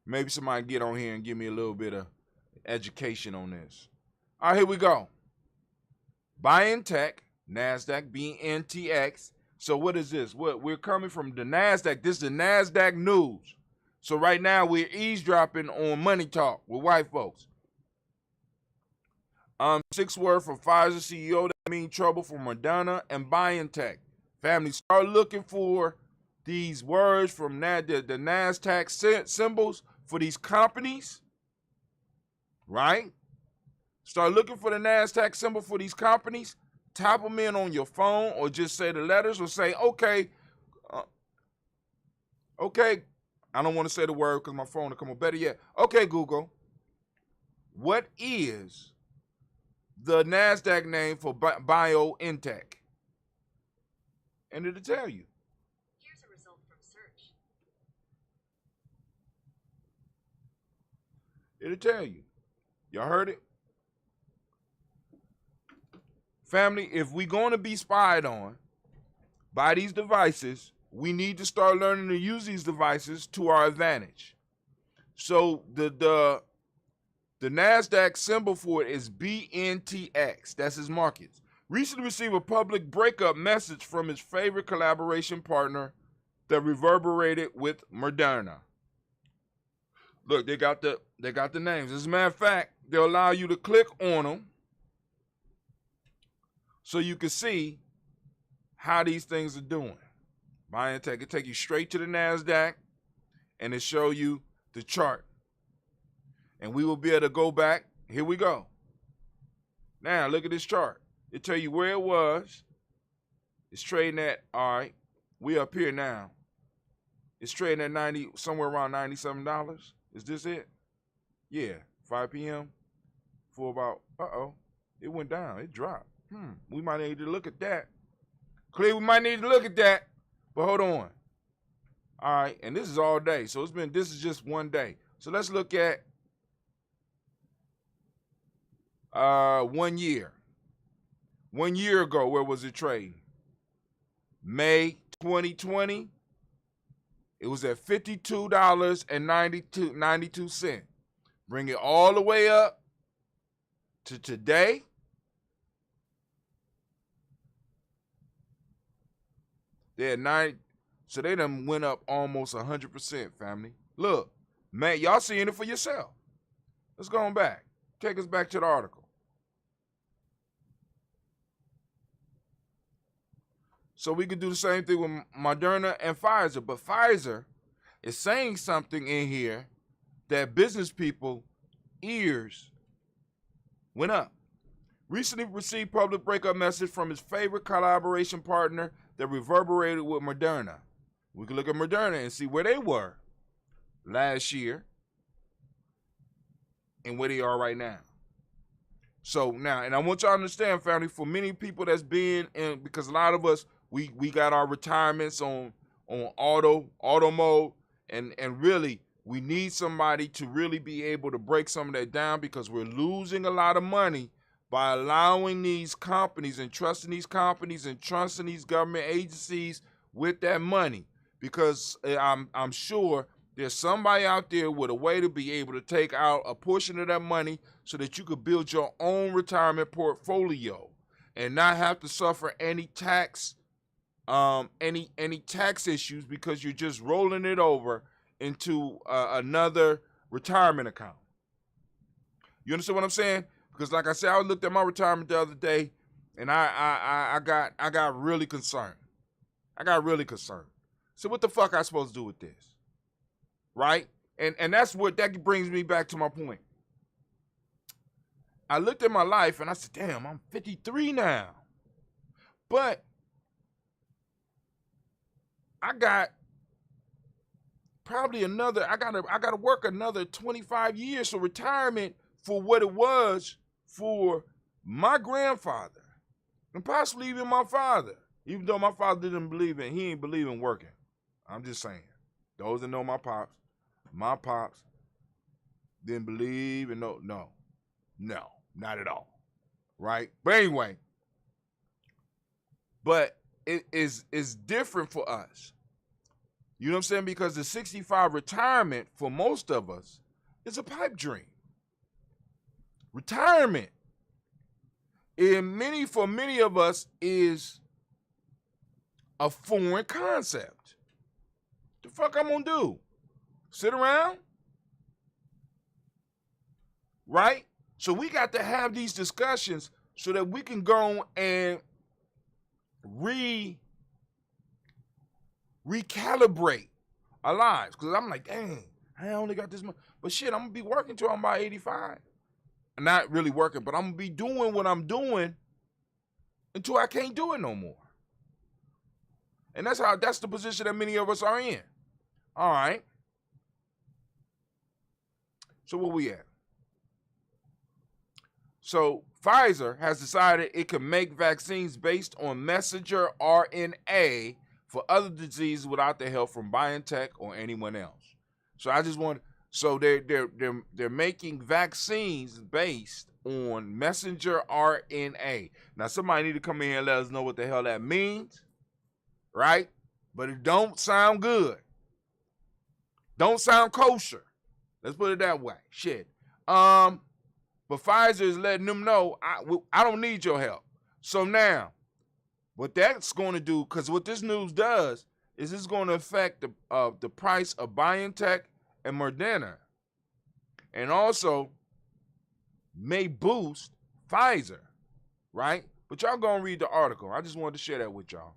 Maybe somebody get on here and give me a little bit of education on this. All right, here we go. BioNTech, NASDAQ, BNTX. So what is this? We're coming from the NASDAQ. This is the NASDAQ news. So right now we're eavesdropping on Money Talk with white folks. 6 word for Pfizer CEO that mean trouble for Moderna and BioNTech. Family, start looking for these words from the NASDAQ symbols for these companies, right? Start looking for the NASDAQ symbol for these companies. Type them in on your phone or just say the letters or say, okay, okay. I don't want to say the word because my phone will come up. Better yet, okay, Google, what is the NASDAQ name for BioNTech? And it'll tell you. Here's a result from search. It'll tell you. Y'all heard it? Family, if we're going to be spied on by these devices, we need to start learning to use these devices to our advantage. So the NASDAQ symbol for it is BNTX. That's his markets. Recently received a public breakup message from his favorite collaboration partner that reverberated with Moderna. Look, they got the names. As a matter of fact, they'll allow you to click on them so you can see how these things are doing. BioNTech, it take you straight to the NASDAQ and it show you the chart. And we will be able to go back. Here we go. Now, look at this chart. It tell you where it was. It's trading at, all right, we up here now. It's trading at 90, somewhere around $97. Is this it? Yeah, 5 p.m. for about, it went down. It dropped. We might need to look at that. Clear, we might need to look at that. But hold on. All right, and this is all day. So this is just one day. So let's look at 1 year. 1 year ago, where was it trading? May 2020. It was at $52.92. Bring it all the way up to today. They're at 90, so they done went up almost 100%, family. Look, man, y'all seeing it for yourself. Let's go on back. Take us back to the article. So we could do the same thing with Moderna and Pfizer, but Pfizer is saying something in here that business people ears went up. Recently received public breakup message from his favorite collaboration partner that reverberated with Moderna. We can look at Moderna and see where they were last year and where they are right now. So now, and I want y'all to understand, family, for many people that's been in, because a lot of us, we got our retirements on auto mode, and really we need somebody to really be able to break some of that down because we're losing a lot of money by allowing these companies and trusting these companies and trusting these government agencies with that money. Because I'm sure there's somebody out there with a way to be able to take out a portion of that money so that you could build your own retirement portfolio and not have to suffer any tax tax issues because you're just rolling it over into another retirement account. You understand what I'm saying? Because like I said, I looked at my retirement the other day, and I got really concerned. I got really concerned. So what the fuck I supposed to do with this? Right? And that brings me back to my point. I looked at my life and I said, damn, I'm 53 now. But I got probably I gotta work another 25 years for retirement for what it was for my grandfather and possibly even my father. Even though my father didn't believe in, he ain't believe in working. I'm just saying. Those that know my pops didn't believe in no, not at all. Right? But anyway, but it is different for us. You know what I'm saying? Because the 65 retirement for most of us is a pipe dream. Retirement, for many of us, is a foreign concept. The fuck I'm gonna do? Sit around? Right? So we got to have these discussions so that we can go and recalibrate our lives. Because I'm like, dang, I only got this much. But shit, I'm going to be working till I'm about 85. Not really working, but I'm going to be doing what I'm doing until I can't do it no more. And that's the position that many of us are in. All right. So where we at? So Pfizer has decided it can make vaccines based on messenger RNA for other diseases without the help from BioNTech or anyone else. So they're making vaccines based on messenger RNA. Now somebody need to come in here and let us know what the hell that means, right? But it don't sound good. Don't sound kosher. Let's put it that way. Shit. But Pfizer is letting them know, I don't need your help. So now, what that's going to do, because what this news does, is it's going to affect the price of BioNTech and Moderna. And also may boost Pfizer, right? But y'all go and read the article. I just wanted to share that with y'all.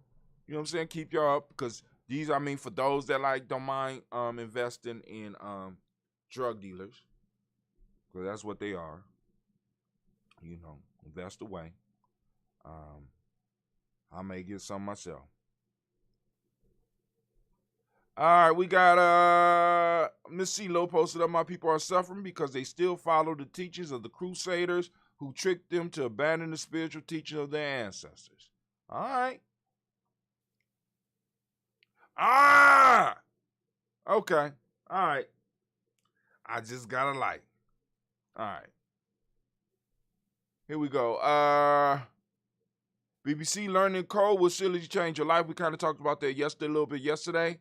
You know what I'm saying? Keep y'all up, because these, for those that don't mind investing in drug dealers, because that's what they are. You know, invest away. I may get some myself. All right, we got Miss CeeLo posted up. My people are suffering because they still follow the teachings of the Crusaders who tricked them to abandon the spiritual teaching of their ancestors. All right. Okay. All right. I just got a light. All right. Here we go. BBC Learning Code will surely change your life. We kind of talked about that a little bit yesterday.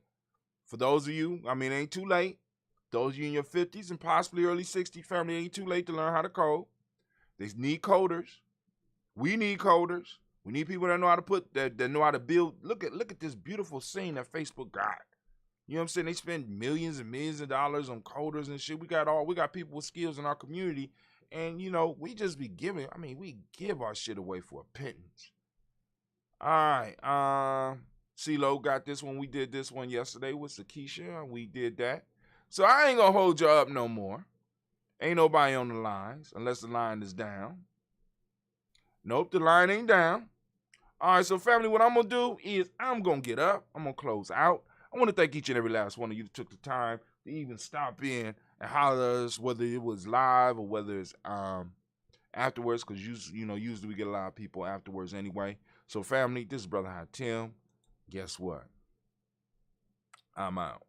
For those of you, it ain't too late. Those of you in your 50s and possibly early 60s, family, ain't too late to learn how to code. They need coders. We need coders. We need people that know how to that know how to build. Look at this beautiful scene that Facebook got. You know what I'm saying? They spend millions and millions of dollars on coders and shit. We got people with skills in our community. And, we just be giving, we give our shit away for a pittance. All right. CeeLo got this one. We did this one yesterday with Sakisha. We did that. So I ain't going to hold you up no more. Ain't nobody on the lines unless the line is down. Nope, the line ain't down. All right, so family, what I'm going to do is I'm going to get up. I'm going to close out. I want to thank each and every last one of you that took the time to even stop in and holler at us, whether it was live or whether it's afterwards, because usually we get a lot of people afterwards anyway. So family, this is Brother High Tim. Guess what? I'm out.